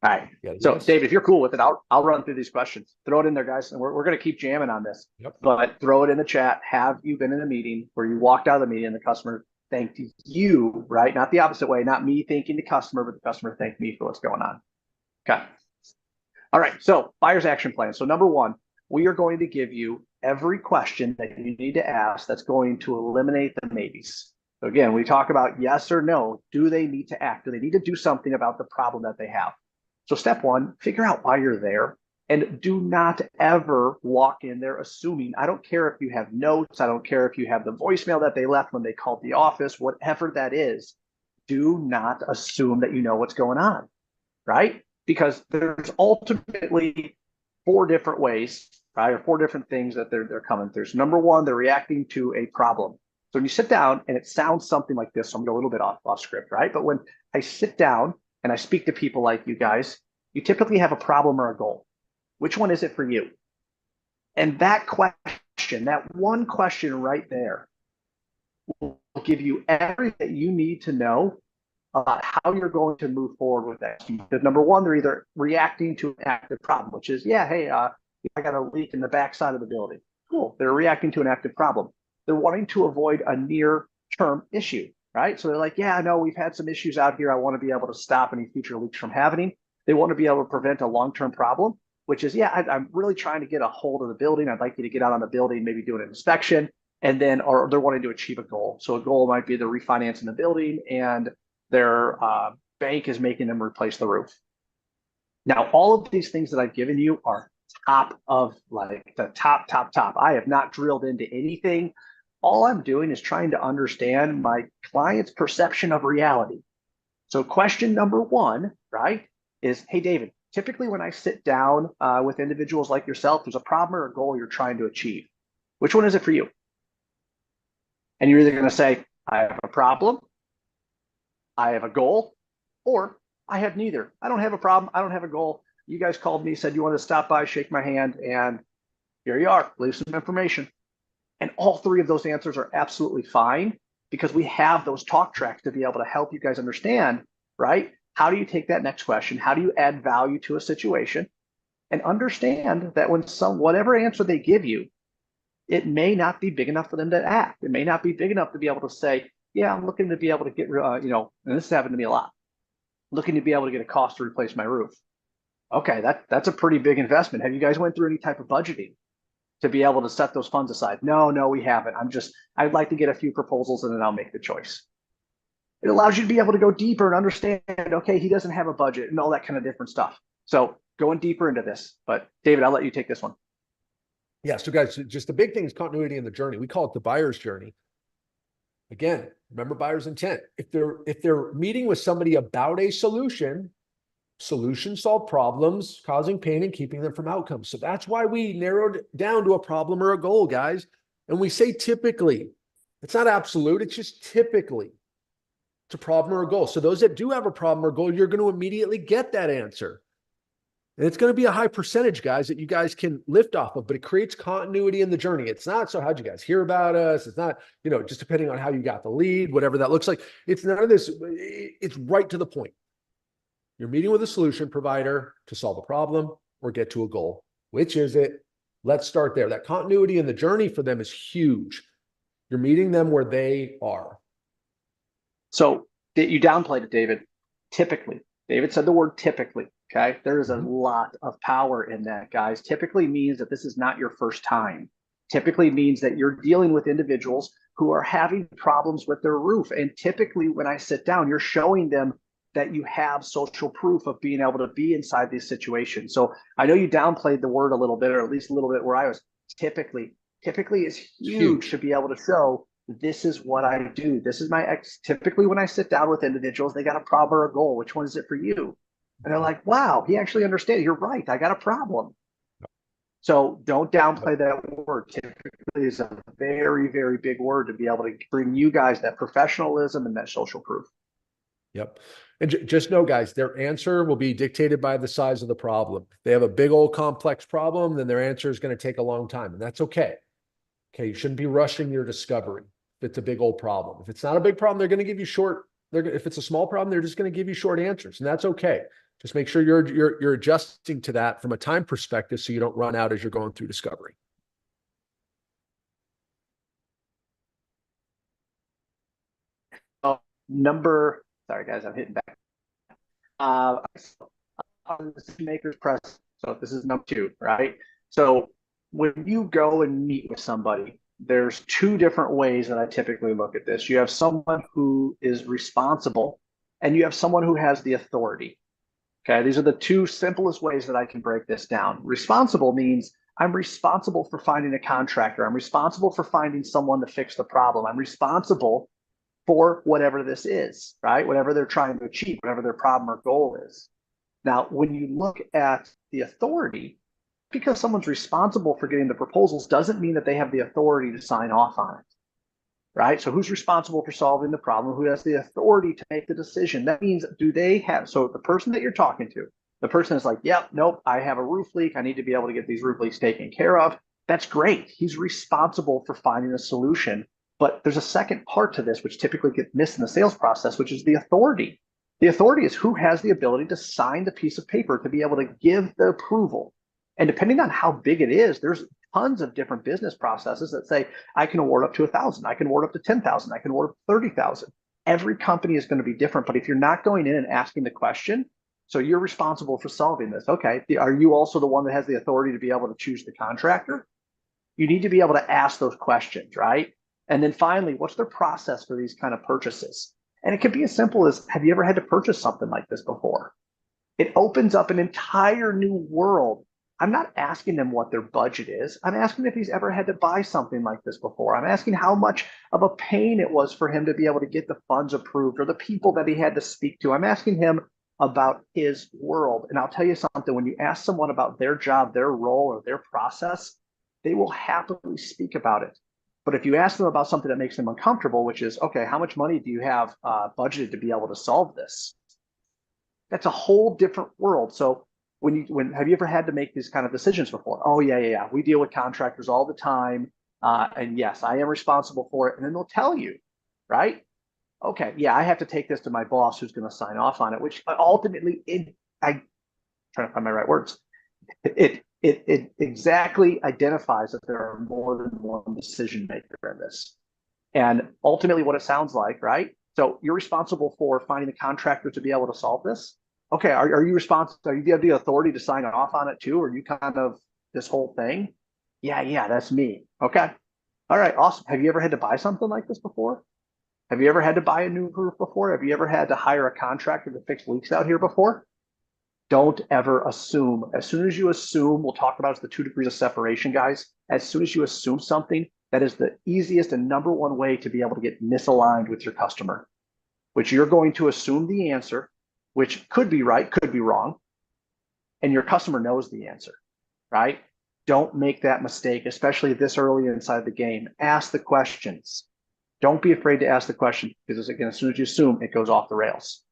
All right. Yeah, So, yes. David, if you're cool with it, I'll run through these questions. Throw it in there, guys, and we're going to keep jamming on this. Yep. But throw it in the chat. Have you been in a meeting where you walked out of the meeting and the customer thanked you, right? Not the opposite way, not me thanking the customer, but the customer thanked me for what's going on. Okay. All right. So, buyer's action plan. So, number one, we are going to give you every question that you need to ask that's going to eliminate the maybes. So, again, we talk about yes or no. Do they need to act? Do they need to do something about the problem that they have? So step one, figure out why you're there, and do not ever walk in there assuming. I don't care if you have notes. I don't care if you have the voicemail that they left when they called the office, whatever that is. Do not assume that you know what's going on, right? Because there's ultimately four different ways, right? Or four different things that they're coming through. So number one, they're reacting to a problem. So when you sit down and it sounds something like this, so I'm going to go a little bit off script, right? But when I sit down and I speak to people like you guys, you typically have a problem or a goal. Which one is it for you? And that question, that one question right there, will give you everything that you need to know about how you're going to move forward with that. Because number one, they're either reacting to an active problem, which is, yeah, hey, I got a leak in the backside of the building. Cool. They're reacting to an active problem. They're wanting to avoid a near-term issue, right? So they're like, yeah, no, we've had some issues out here. I want to be able to stop any future leaks from happening. They want to be able to prevent a long-term problem, which is, yeah, I'm really trying to get a hold of the building. I'd like you to get out on the building, maybe do an inspection, and then, or they're wanting to achieve a goal. So a goal might be the refinancing the building, and their bank is making them replace the roof. Now, all of these things that I've given you are top of like the top. I have not drilled into anything. All I'm doing is trying to understand my client's perception of reality. So question number one, right, is, hey, David, typically when I sit down with individuals like yourself, there's a problem or a goal you're trying to achieve. Which one is it for you? And you're either going to say, I have a problem, I have a goal, or I have neither. I don't have a problem. I don't have a goal. You guys called me, said you wanted to stop by, shake my hand, and here you are, leave some information. And all three of those answers are absolutely fine because we have those talk tracks to be able to help you guys understand, right? How do you take that next question? How do you add value to a situation? And understand that when whatever answer they give you, it may not be big enough for them to act. It may not be big enough to be able to say, yeah, I'm looking to be able to get, and this has happened to me a lot, looking to be able to get a cost to replace my roof. Okay, that's a pretty big investment. Have you guys went through any type of budgeting to be able to set those funds aside? No, we haven't. I'd like to get a few proposals and then I'll make the choice. It allows you to be able to go deeper and understand, okay, he doesn't have a budget and all that kind of different stuff. So going deeper into this, but David, I'll let you take this one. Yeah. So guys, just the big thing is continuity in the journey. We call it the buyer's journey. Again, remember buyer's intent. If they're meeting with somebody about a solution solve problems, causing pain and keeping them from outcomes. So that's why we narrowed down to a problem or a goal, guys. And we say typically, it's not absolute, it's just typically. It's a problem or a goal. So those that do have a problem or goal, you're going to immediately get that answer. And it's going to be a high percentage, guys, that you guys can lift off of, but it creates continuity in the journey. It's not, so how'd you guys hear about us? It's not, just depending on how you got the lead, whatever that looks like. It's none of this. It's right to the point. You're meeting with a solution provider to solve a problem or get to a goal. Which is it? Let's start there. That continuity in the journey for them is huge. You're meeting them where they are. So you downplayed it, David. Typically, David said the word typically. Okay. There is a lot of power in that, guys. Typically means that this is not your first time. Typically means that you're dealing with individuals who are having problems with their roof. And typically when I sit down, you're showing them that you have social proof of being able to be inside these situations. So I know you downplayed the word a little bit, or at least a little bit where I was. Typically is It's huge huge. to be able to show this is what I do. This is my ex. Typically, when I sit down with individuals, they got a problem or a goal. Which one is it for you? And they're like, wow, he actually understands. You're right. I got a problem. So don't downplay that word. Typically is a very, very big word to be able to bring you guys that professionalism and that social proof. Yep. And just know, guys, their answer will be dictated by the size of the problem. If they have a big old complex problem, then their answer is going to take a long time, and that's okay. Okay, you shouldn't be rushing your discovery if it's a big old problem. If it's not a big problem, they're going to give you short. If it's a small problem, they're just going to give you short answers, and that's okay. Just make sure you're adjusting to that from a time perspective, so you don't run out as you're going through discovery. Sorry guys, I'm hitting back. On the decision makers press. So this is number 2, right? So when you go and meet with somebody, there's 2 different ways that I typically look at this. You have someone who is responsible, and you have someone who has the authority. Okay, these are the 2 simplest ways that I can break this down. Responsible means I'm responsible for finding a contractor. I'm responsible for finding someone to fix the problem. I'm responsible for whatever this is, right? Whatever they're trying to achieve, whatever their problem or goal is. Now, when you look at the authority, because someone's responsible for getting the proposals doesn't mean that they have the authority to sign off on it, right? So who's responsible for solving the problem? Who has the authority to make the decision? That means, do they have, so the person that you're talking to, the person is like, yep, nope, I have a roof leak. I need to be able to get these roof leaks taken care of. That's great. He's responsible for finding a solution. But there's a second part to this, which typically gets missed in the sales process, which is the authority. The authority is who has the ability to sign the piece of paper to be able to give the approval. And depending on how big it is, there's tons of different business processes that say, I can award up to 1,000, I can award up to 10,000, I can award up to 30,000. Every company is going to be different. But if you're not going in and asking the question, so you're responsible for solving this. Okay, are you also the one that has the authority to be able to choose the contractor? You need to be able to ask those questions, right? And then finally, what's their process for these kind of purchases? And it could be as simple as, have you ever had to purchase something like this before? It opens up an entire new world. I'm not asking them what their budget is. I'm asking if he's ever had to buy something like this before. I'm asking how much of a pain it was for him to be able to get the funds approved, or the people that he had to speak to. I'm asking him about his world. And I'll tell you something, when you ask someone about their job, their role, or their process, they will happily speak about it. But if you ask them about something that makes them uncomfortable, which is, okay, how much money do you have budgeted to be able to solve this? That's a whole different world. So when have you ever had to make these kind of decisions before? Oh yeah. We deal with contractors all the time, and yes, I am responsible for it. And then they'll tell you, right? Okay, yeah, I have to take this to my boss, who's going to sign off on it. Which ultimately, I'm trying to find my right words. It exactly identifies that there are more than one decision maker in this. And ultimately what it sounds like, right? So you're responsible for finding a contractor to be able to solve this. Okay, are you responsible? Are you have the authority to sign off on it too? Or are you kind of this whole thing? Yeah, that's me. Okay. All right, awesome. Have you ever had to buy something like this before? Have you ever had to buy a new roof before? Have you ever had to hire a contractor to fix leaks out here before? Don't ever assume. As soon as you assume, we'll talk about the 2 degrees of separation, guys. As soon as you assume something, that is the easiest and number 1 way to be able to get misaligned with your customer, which you're going to assume the answer, which could be right, could be wrong, and your customer knows the answer, right? Don't make that mistake, especially this early inside the game. Ask the questions. Don't be afraid to ask the question, because again, as soon as you assume, it goes off the rails.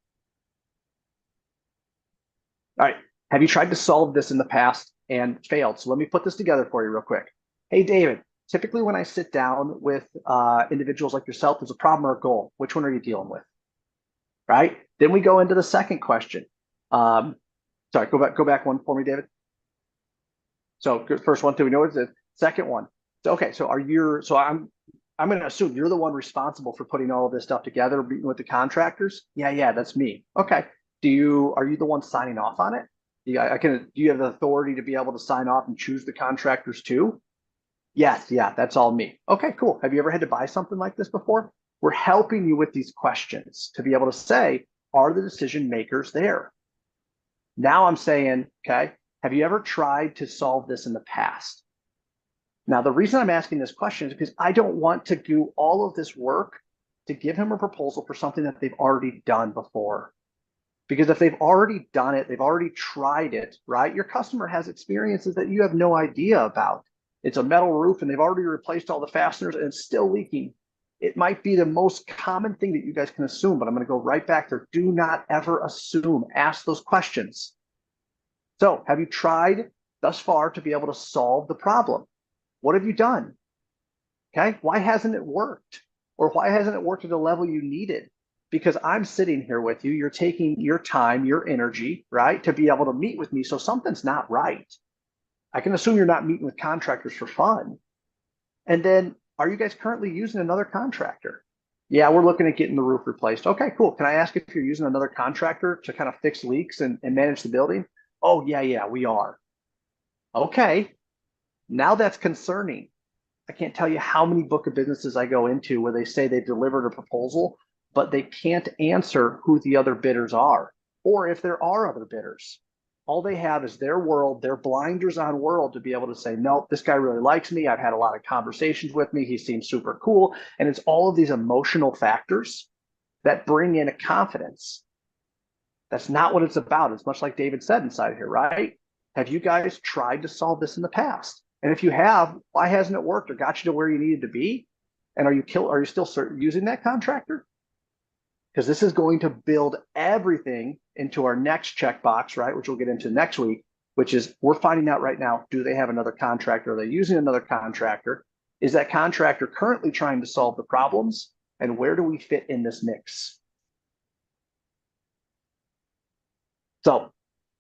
All right. Have you tried to solve this in the past and failed? So let me put this together for you real quick. Hey, David, typically when I sit down with individuals like yourself, there's a problem or a goal. Which one are you dealing with? Right? Then we go into the second question. Sorry, go back one for me, David. So first one, do we know what's the second one? So, okay, so I'm going to assume you're the one responsible for putting all of this stuff together, meeting with the contractors. Yeah, that's me. Okay. Are you the one signing off on it? Do you have the authority to be able to sign off and choose the contractors too? Yes, yeah, that's all me. Okay, cool. Have you ever had to buy something like this before? We're helping you with these questions to be able to say, are the decision makers there? Now I'm saying, okay, have you ever tried to solve this in the past? Now, the reason I'm asking this question is because I don't want to do all of this work to give him a proposal for something that they've already done before. Because if they've already done it, they've already tried it, right? Your customer has experiences that you have no idea about. It's a metal roof and they've already replaced all the fasteners and it's still leaking. It might be the most common thing that you guys can assume, but I'm going to go right back there. Do not ever assume. Ask those questions. So, have you tried thus far to be able to solve the problem? What have you done? Okay, why hasn't it worked? Or why hasn't it worked at the level you needed? Because I'm sitting here with you, you're taking your time, your energy, right, to be able to meet with me. So something's not right. I can assume you're not meeting with contractors for fun. And then, are you guys currently using another contractor? Yeah, we're looking at getting the roof replaced. Okay, cool. Can I ask if you're using another contractor to kind of fix leaks and manage the building? Oh, yeah, we are. Okay, now that's concerning. I can't tell you how many book of businesses I go into where they say they delivered a proposal, but they can't answer who the other bidders are, or if there are other bidders. All they have is their world, their blinders on world to be able to say, no, this guy really likes me. I've had a lot of conversations with me. He seems super cool. And it's all of these emotional factors that bring in a confidence. That's not what it's about. It's much like David said inside here, right? Have you guys tried to solve this in the past? And if you have, why hasn't it worked or got you to where you needed to be? And are you still using that contractor? Because this is going to build everything into our next checkbox, right? Which we'll get into next week, which is we're finding out right now, do they have another contractor? Are they using another contractor? Is that contractor currently trying to solve the problems? And where do we fit in this mix? So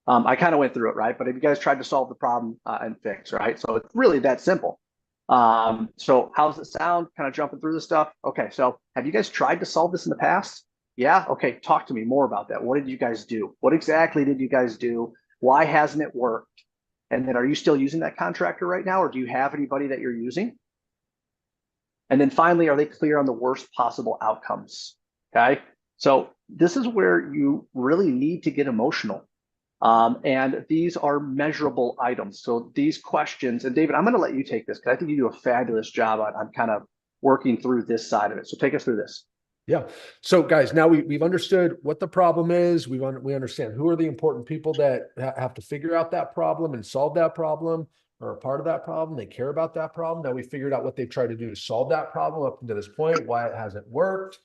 I kind of went through it, right? But have you guys tried to solve the problem and fix, right? So it's really that simple. So how's it sound? Kind of jumping through the stuff. Okay, so have you guys tried to solve this in the past? Yeah? Okay, talk to me more about that. What did you guys do? What exactly did you guys do? Why hasn't it worked? And then are you still using that contractor right now, or do you have anybody that you're using? And then finally, are they clear on the worst possible outcomes? Okay, so this is where you really need to get emotional. And these are measurable items. So these questions, and David, I'm going to let you take this because I think you do a fabulous job on kind of working through this side of it. So take us through this. Yeah. So guys, now we've understood what the problem is. We understand who are the important people that have to figure out that problem and solve that problem, or a part of that problem. They care about that problem. Now we figured out what they've tried to do to solve that problem up to this point, why it hasn't worked.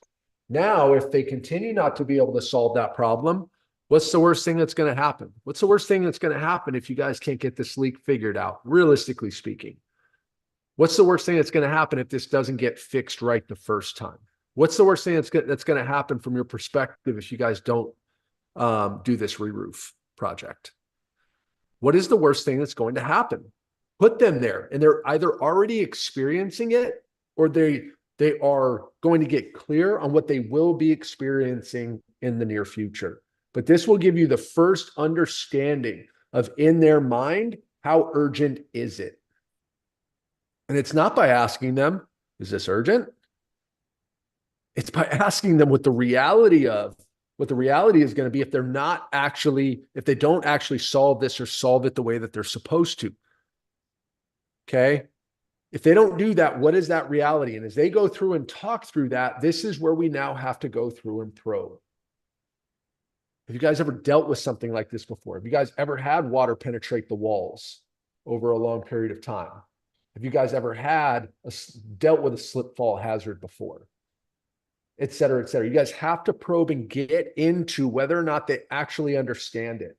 Now, if they continue not to be able to solve that problem, what's the worst thing that's going to happen? What's the worst thing that's going to happen if you guys can't get this leak figured out, realistically speaking? What's the worst thing that's going to happen if this doesn't get fixed right the first time? What's the worst thing that's going to happen from your perspective if you guys don't do this re-roof project? What is the worst thing that's going to happen? Put them there, and they're either already experiencing it or they are going to get clear on what they will be experiencing in the near future. But this will give you the first understanding of, in their mind, how urgent is it? And it's not by asking them, is this urgent? It's by asking them what the reality is going to be if they don't actually solve this or solve it the way that they're supposed to. Okay. If they don't do that, what is that reality? And as they go through and talk through that, this is where we now have to go through and probe. Have you guys ever dealt with something like this before? Have you guys ever had water penetrate the walls over a long period of time? Have you guys ever dealt with a slip fall hazard before? Et cetera, et cetera. You guys have to probe and get into whether or not they actually understand it.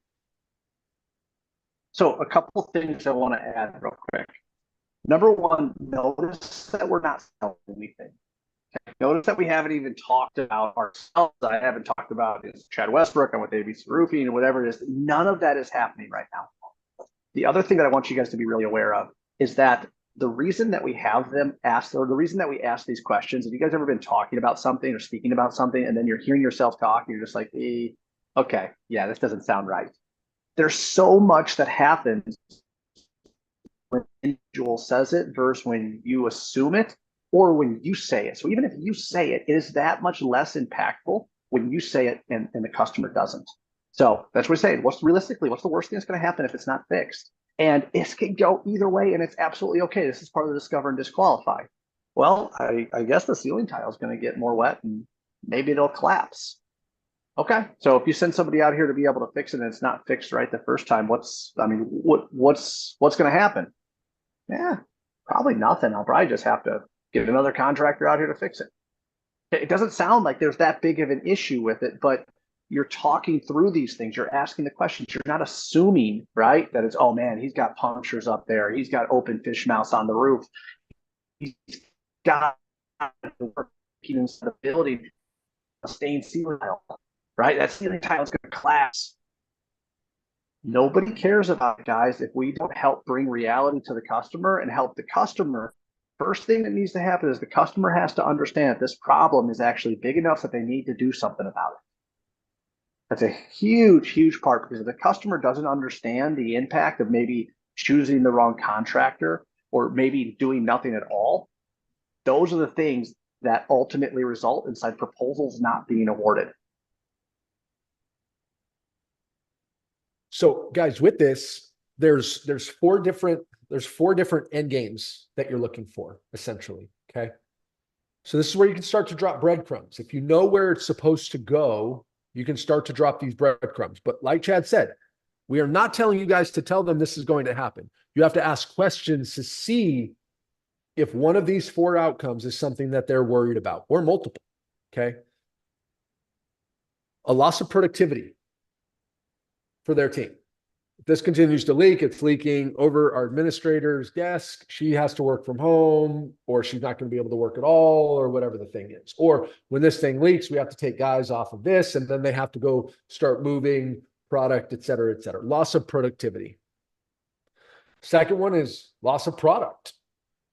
So a couple of things I want to add real quick. Number one, notice that we're not selling anything. Okay? Notice that we haven't even talked about ourselves. I haven't talked about is Chad Westbrook. I'm with ABC Roofing and whatever it is. None of that is happening right now. The other thing that I want you guys to be really aware of is that the reason that we have them asked, or the reason that we ask these questions, have you guys ever been talking about something or speaking about something, and then you're hearing yourself talk, and you're just like, okay, yeah, this doesn't sound right. There's so much that happens when an individual says it versus when you assume it or when you say it. So even if you say it, it is that much less impactful when you say it and the customer doesn't. So that's what we're saying. What's the worst thing that's going to happen if it's not fixed? And it can go either way, and it's absolutely okay. This is part of the discover and disqualify. Well, I guess the ceiling tile is going to get more wet and maybe it'll collapse. Okay, so if you send somebody out here to be able to fix it and it's not fixed right the first time, what's going to happen? Yeah, probably nothing. I'll probably just have to get another contractor out here to fix it. It doesn't sound like there's that big of an issue with it, but you're talking through these things. You're asking the questions. You're not assuming, right, that it's, oh man, he's got punctures up there. He's got open fish mouths on the roof. He's got working inside the building, a stained ceiling tile, right? That ceiling tile is going to collapse. Nobody cares about it, guys, if we don't help bring reality to the customer and help the customer. First thing that needs to happen is the customer has to understand that this problem is actually big enough that they need to do something about it. That's a huge, huge part, because if the customer doesn't understand the impact of maybe choosing the wrong contractor or maybe doing nothing at all, those are the things that ultimately result inside proposals not being awarded. So guys, with this, there's four different end games that you're looking for, essentially. Okay. So this is where you can start to drop breadcrumbs. If you know where it's supposed to go, you can start to drop these breadcrumbs. But like Chad said, we are not telling you guys to tell them this is going to happen. You have to ask questions to see if one of these four outcomes is something that they're worried about, or multiple. Okay. A loss of productivity for their team. If this continues to leak, it's leaking over our administrator's desk. She has to work from home, or she's not going to be able to work at all, or whatever the thing is. Or when this thing leaks, we have to take guys off of this, and then they have to go start moving product, et cetera, et cetera. Loss of productivity. Second one is loss of product.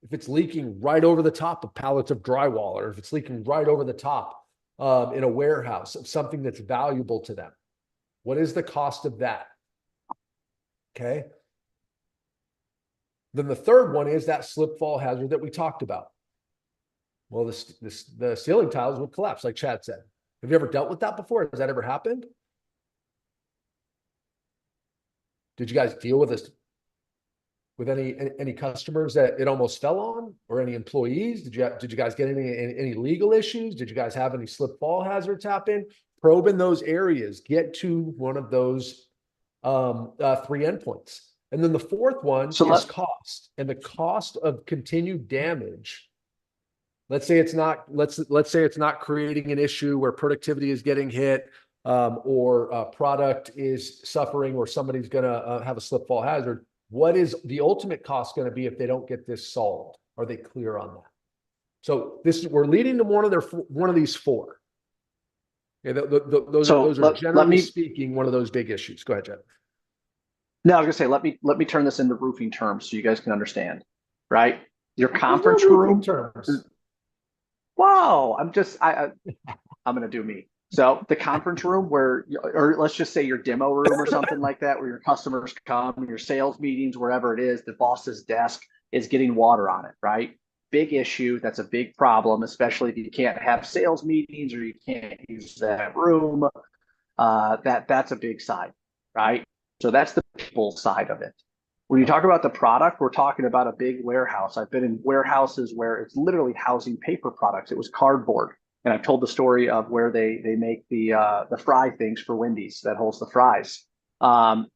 If it's leaking right over the top of pallets of drywall, or if it's leaking right over the top in a warehouse of something that's valuable to them, what is the cost of that? Okay. Then the third one is that slip fall hazard that we talked about. Well, the ceiling tiles would collapse, like Chad said. Have you ever dealt with that before? Has that ever happened? Did you guys deal with this with any customers that it almost fell on, or any employees? Did you guys get any legal issues? Did you guys have any slip fall hazards happen? Probe in those areas. Get to one of those three endpoints. And then the fourth one is cost, and the cost of continued damage. Let's say it's not creating an issue where productivity is getting hit, or product is suffering, or somebody's going to have a slip fall hazard. What is the ultimate cost going to be if they don't get this solved? Are they clear on that? So we're leading to one of these four. Yeah, those are generally speaking one of those big issues. Go ahead, Jed. No, I was gonna say, let me turn this into roofing terms so you guys can understand. Right, your conference room terms. Wow, I'm gonna do me. So the conference room or let's just say your demo room or something like that, where your customers come, your sales meetings, wherever it is, the boss's desk is getting water on it, right? Big issue. That's a big problem, especially if you can't have sales meetings or you can't use that room. That's a big side, right? So that's the people side of it. When you talk about the product, we're talking about a big warehouse. I've been in warehouses where it's literally housing paper products. It was cardboard. And I've told the story of where they make the fry things for Wendy's that holds the fries.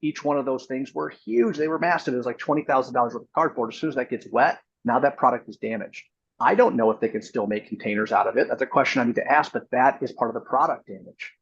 Each one of those things were huge. They were massive. It was like $20,000 worth of cardboard. As soon as that gets wet, now that product is damaged. I don't know if they can still make containers out of it. That's a question I need to ask, but that is part of the product damage.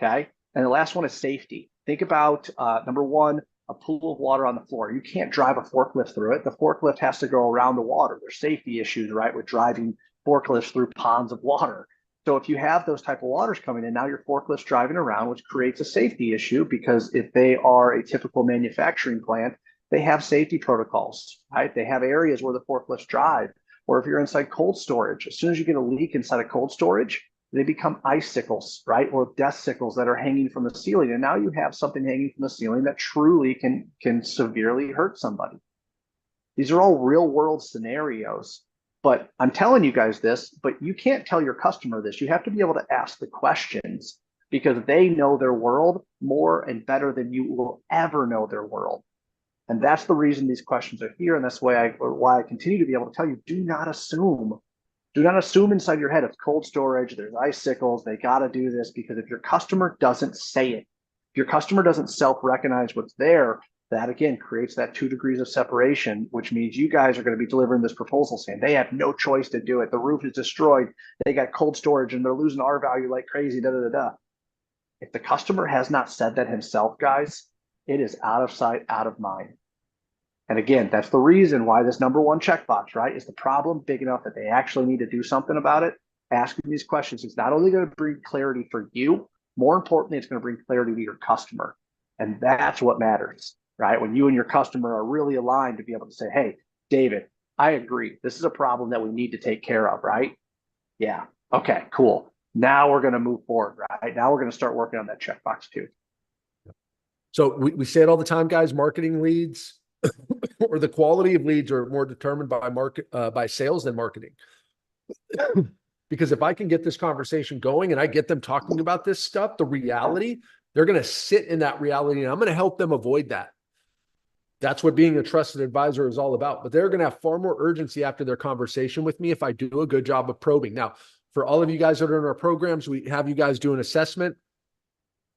Okay. And the last one is safety. Think about number one, a pool of water on the floor. You can't drive a forklift through it. The forklift has to go around the water. There's safety issues, right, with driving forklifts through ponds of water. So if you have those type of waters coming in, now your forklift's driving around, which creates a safety issue, because if they are a typical manufacturing plant, they have safety protocols, right? They have areas where the forklifts drive. Or if you're inside cold storage, as soon as you get a leak inside of cold storage, they become icicles, right? Or death sickles that are hanging from the ceiling. And now you have something hanging from the ceiling that truly can severely hurt somebody. These are all real world scenarios. But I'm telling you guys this, but you can't tell your customer this. You have to be able to ask the questions because they know their world more and better than you will ever know their world. And that's the reason these questions are here. And that's why I continue to be able to tell you, do not assume. Do not assume inside your head it's cold storage, there's icicles, they got to do this, because if your customer doesn't say it, if your customer doesn't self-recognize what's there, that again creates that 2 degrees of separation, which means you guys are going to be delivering this proposal saying they have no choice to do it. The roof is destroyed. They got cold storage and they're losing R value like crazy. Da, da, da, da. If the customer has not said that himself, guys, it is out of sight, out of mind. And again, that's the reason why this number one checkbox, right? Is the problem big enough that they actually need to do something about it? Asking these questions is not only going to bring clarity for you, more importantly, it's going to bring clarity to your customer. And that's what matters, right? When you and your customer are really aligned to be able to say, hey, David, I agree. This is a problem that we need to take care of, right? Yeah. Okay, cool. Now we're going to move forward, right? Now we're going to start working on that checkbox too. So we say it all the time, guys, marketing leads or the quality of leads are more determined by sales than marketing. Because if I can get this conversation going and I get them talking about this stuff, the reality, they're going to sit in that reality and I'm going to help them avoid that. That's what being a trusted advisor is all about. But they're going to have far more urgency after their conversation with me if I do a good job of probing. Now, for all of you guys that are in our programs, we have you guys do an assessment.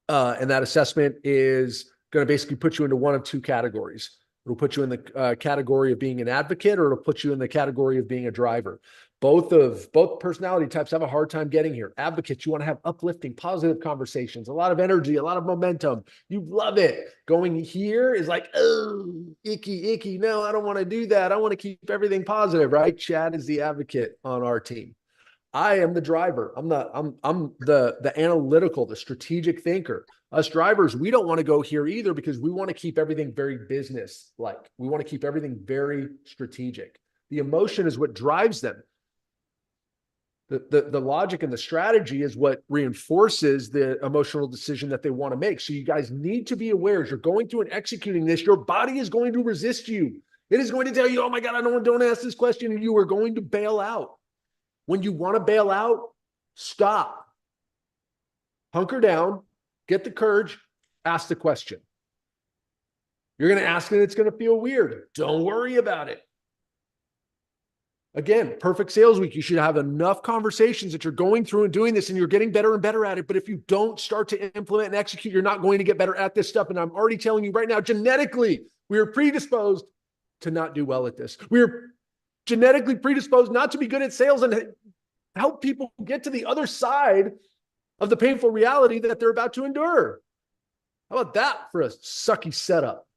And that assessment is going to basically put you into one of two categories. It'll put you in the category of being an advocate, or it'll put you in the category of being a driver. Both personality types have a hard time getting here. Advocates, you want to have uplifting, positive conversations, a lot of energy, a lot of momentum. You love it. Going here is like, oh, icky. No, I don't want to do that. I want to keep everything positive, right? Chad is the advocate on our team. I am the driver. I'm the analytical, the strategic thinker. Us drivers, we don't want to go here either because we want to keep everything very business-like. We want to keep everything very strategic. The emotion is what drives them. The logic and the strategy is what reinforces the emotional decision that they want to make. So you guys need to be aware as you're going through and executing this, your body is going to resist you. It is going to tell you, oh my God, don't ask this question. And you are going to bail out. When you want to bail out, stop. Hunker down, get the courage, ask the question. You're going to ask it, it's going to feel weird. Don't worry about it. Again, perfect sales week. You should have enough conversations that you're going through and doing this and you're getting better and better at it. But if you don't start to implement and execute, you're not going to get better at this stuff. And I'm already telling you right now, genetically, we are predisposed to not do well at this. We're genetically predisposed not to be good at sales and help people get to the other side of the painful reality that they're about to endure. How about that for a sucky setup?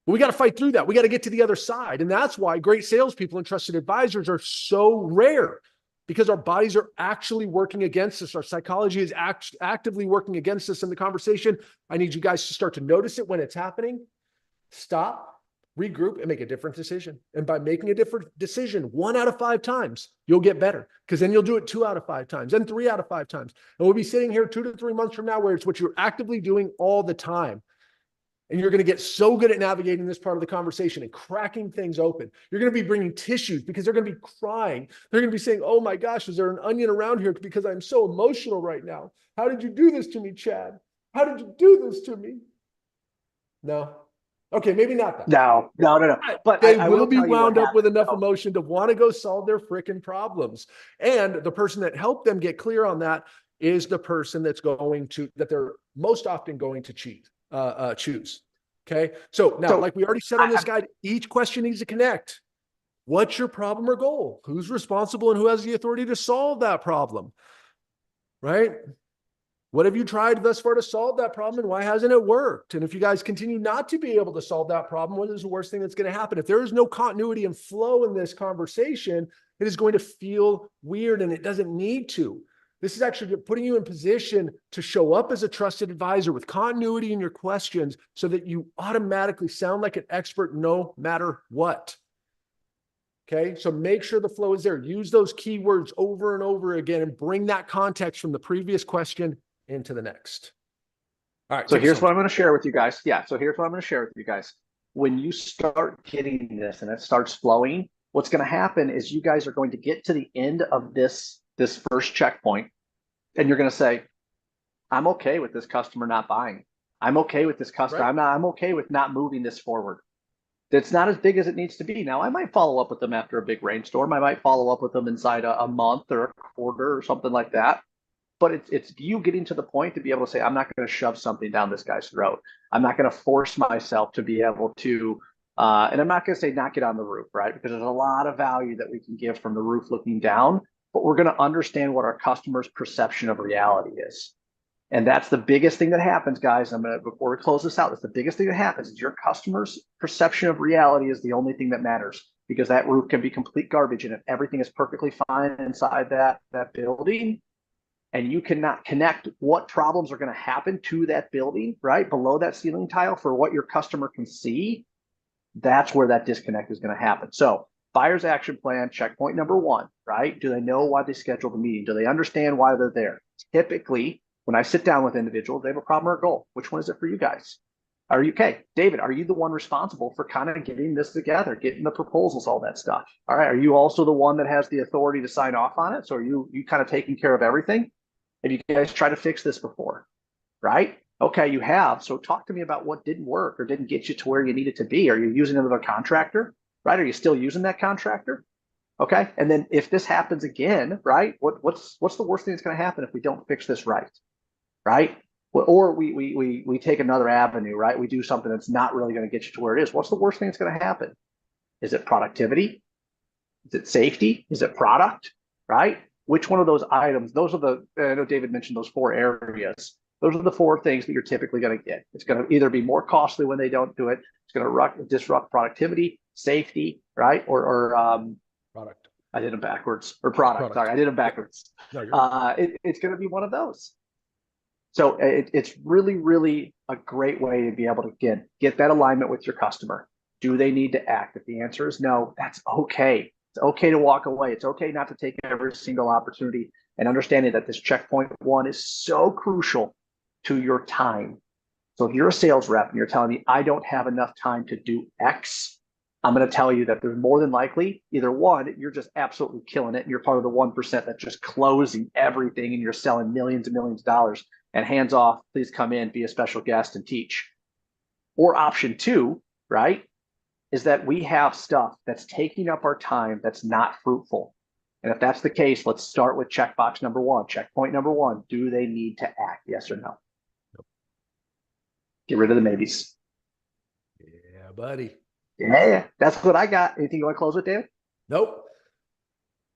But we got to fight through that. We got to get to the other side. And that's why great salespeople and trusted advisors are so rare, because our bodies are actually working against us. Our psychology is actively working against us in the conversation. I need you guys to start to notice it when it's happening. Stop, regroup, and make a different decision. And by making a different decision 1 out of 5 times, you'll get better, because then you'll do it 2 out of 5 times, then 3 out of 5 times. And we'll be sitting here 2 to 3 months from now where it's what you're actively doing all the time. And you're going to get so good at navigating this part of the conversation and cracking things open. You're going to be bringing tissues because they're going to be crying. They're going to be saying, oh my gosh, is there an onion around here because I'm so emotional right now? How did you do this to me, Chad? How did you do this to me? No. Okay, maybe not that. No. But they I will be wound up with enough No. emotion to want to go solve their freaking problems. And the person that helped them get clear on that is the person that they're most often going to choose. Okay. So now, like we already said on this guide, each question needs to connect. What's your problem or goal? Who's responsible and who has the authority to solve that problem? Right? What have you tried thus far to solve that problem, and why hasn't it worked? And if you guys continue not to be able to solve that problem, what is the worst thing that's going to happen? If there is no continuity and flow in this conversation, it is going to feel weird, and it doesn't need to. This is actually putting you in position to show up as a trusted advisor with continuity in your questions so that you automatically sound like an expert no matter what. Okay, so make sure the flow is there. Use those keywords over and over again and bring that context from the previous question into the next. All right. So here's what I'm going to share with you guys. So here's what I'm going to share with you guys. When you start getting this and it starts flowing, what's going to happen is you guys are going to get to the end of this first checkpoint, and you're going to say, I'm okay with this customer not buying. I'm okay with this customer. Right. I'm okay with not moving this forward. It's not as big as it needs to be. Now, I might follow up with them after a big rainstorm. I might follow up with them inside a month or a quarter or something like that. But it's you getting to the point to be able to say, I'm not going to shove something down this guy's throat. I'm not going to force myself to be able to, and I'm not going to say not get on the roof, right? Because there's a lot of value that we can give from the roof looking down, but we're going to understand what our customer's perception of reality is. And that's the biggest thing that happens, guys. Before we close this out, that's the biggest thing that happens is your customer's perception of reality is the only thing that matters, because that roof can be complete garbage. And if everything is perfectly fine inside that building, and you cannot connect what problems are going to happen to that building, right, below that ceiling tile for what your customer can see, that's where that disconnect is going to happen. So buyer's action plan, checkpoint number one, right? Do they know why they scheduled the meeting? Do they understand why they're there? Typically, when I sit down with individuals, they have a problem or a goal. Which one is it for you guys? Are you okay? David, are you the one responsible for kind of getting this together, getting the proposals, all that stuff? All right. Are you also the one that has the authority to sign off on it? So are you kind of taking care of everything? Have you guys tried to fix this before? Right? Okay, you have. So talk to me about what didn't work or didn't get you to where you needed to be. Are you using another contractor? Right? Are you still using that contractor? Okay. And then if this happens again, right? What's the worst thing that's going to happen if we don't fix this right? Right? Or we take another avenue, right? We do something that's not really going to get you to where it is. What's the worst thing that's going to happen? Is it productivity? Is it safety? Is it product? Right? Which one of those items? Those are I know David mentioned those 4 areas. Those are the 4 things that you're typically going to get. It's going to either be more costly when they don't do it. It's going to disrupt productivity, safety, right? Or Product. I did them backwards. Or product. Sorry, I did them backwards. No, it's going to be one of those. So it's really, really a great way to be able to get that alignment with your customer. Do they need to act? If the answer is no, that's okay. It's okay to walk away. It's okay not to take every single opportunity, and understanding that this checkpoint one is so crucial to your time. So if you're a sales rep and you're telling me I don't have enough time to do X, I'm going to tell you that there's more than likely either one, you're just absolutely killing it and you're part of the 1% that's just closing everything and you're selling millions and millions of dollars, and hands off, please come in, be a special guest and teach. Or option 2, right, is that we have stuff that's taking up our time that's not fruitful. And if that's the case, let's start with checkbox number 1, checkpoint number 1. Do they need to act? Yes or no? Nope. Get rid of the maybes. Yeah, buddy. Yeah, that's what I got. Anything you want to close with, David? Nope.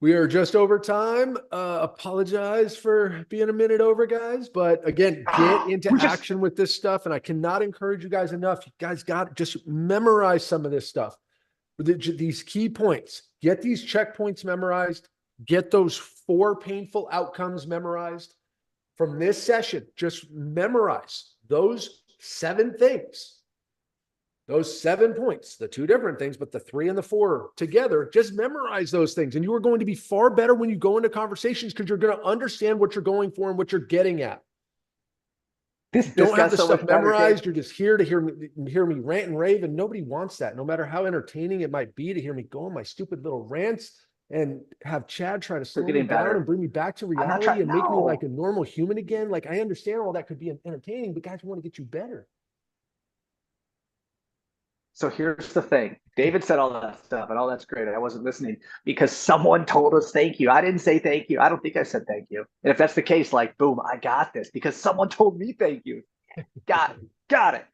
We are just over time. Apologize for being a minute over, guys. But again, get into action with this stuff. And I cannot encourage you guys enough. You guys got to just memorize some of this stuff. These key points. Get these checkpoints memorized. Get those 4 painful outcomes memorized. From this session, just memorize those 7 things. Those 7 points, the 2 different things, but the 3 and the 4 together, just memorize those things. And you are going to be far better when you go into conversations because you're going to understand what you're going for and what you're getting at. This don't have this stuff memorized. You're just here to hear me rant and rave, and nobody wants that. No matter how entertaining it might be to hear me go on my stupid little rants and have Chad try to slow me down and bring me back to reality and make me like a normal human again. Like, I understand all that could be entertaining, but guys, we want to get you better. So here's the thing. David said all that stuff, and all that's great. I wasn't listening because someone told us thank you. I didn't say thank you. I don't think I said thank you. And if that's the case, like, boom, I got this because someone told me thank you. Got it.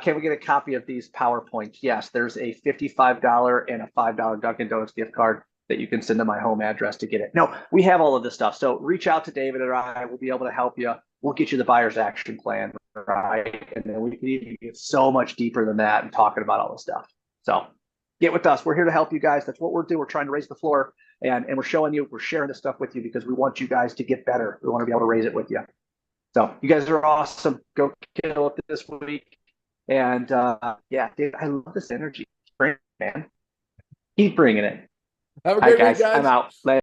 Can we get a copy of these PowerPoints? Yes, there's a $55 and a $5 Dunkin' Donuts gift card that you can send to my home address to get it. No, we have all of this stuff. So reach out to David or I. We'll be able to help you. We'll get you the buyer's action plan, right? And then we can even get so much deeper than that and talking about all this stuff. So get with us. We're here to help you guys. That's what we're doing. We're trying to raise the floor, and we're showing you, we're sharing this stuff with you because we want you guys to get better. We want to be able to raise it with you. So you guys are awesome. Go kill it this week. And yeah, Dave, I love this energy. Bring it, man. Keep bringing it. Have a great week, guys. I'm out. Later.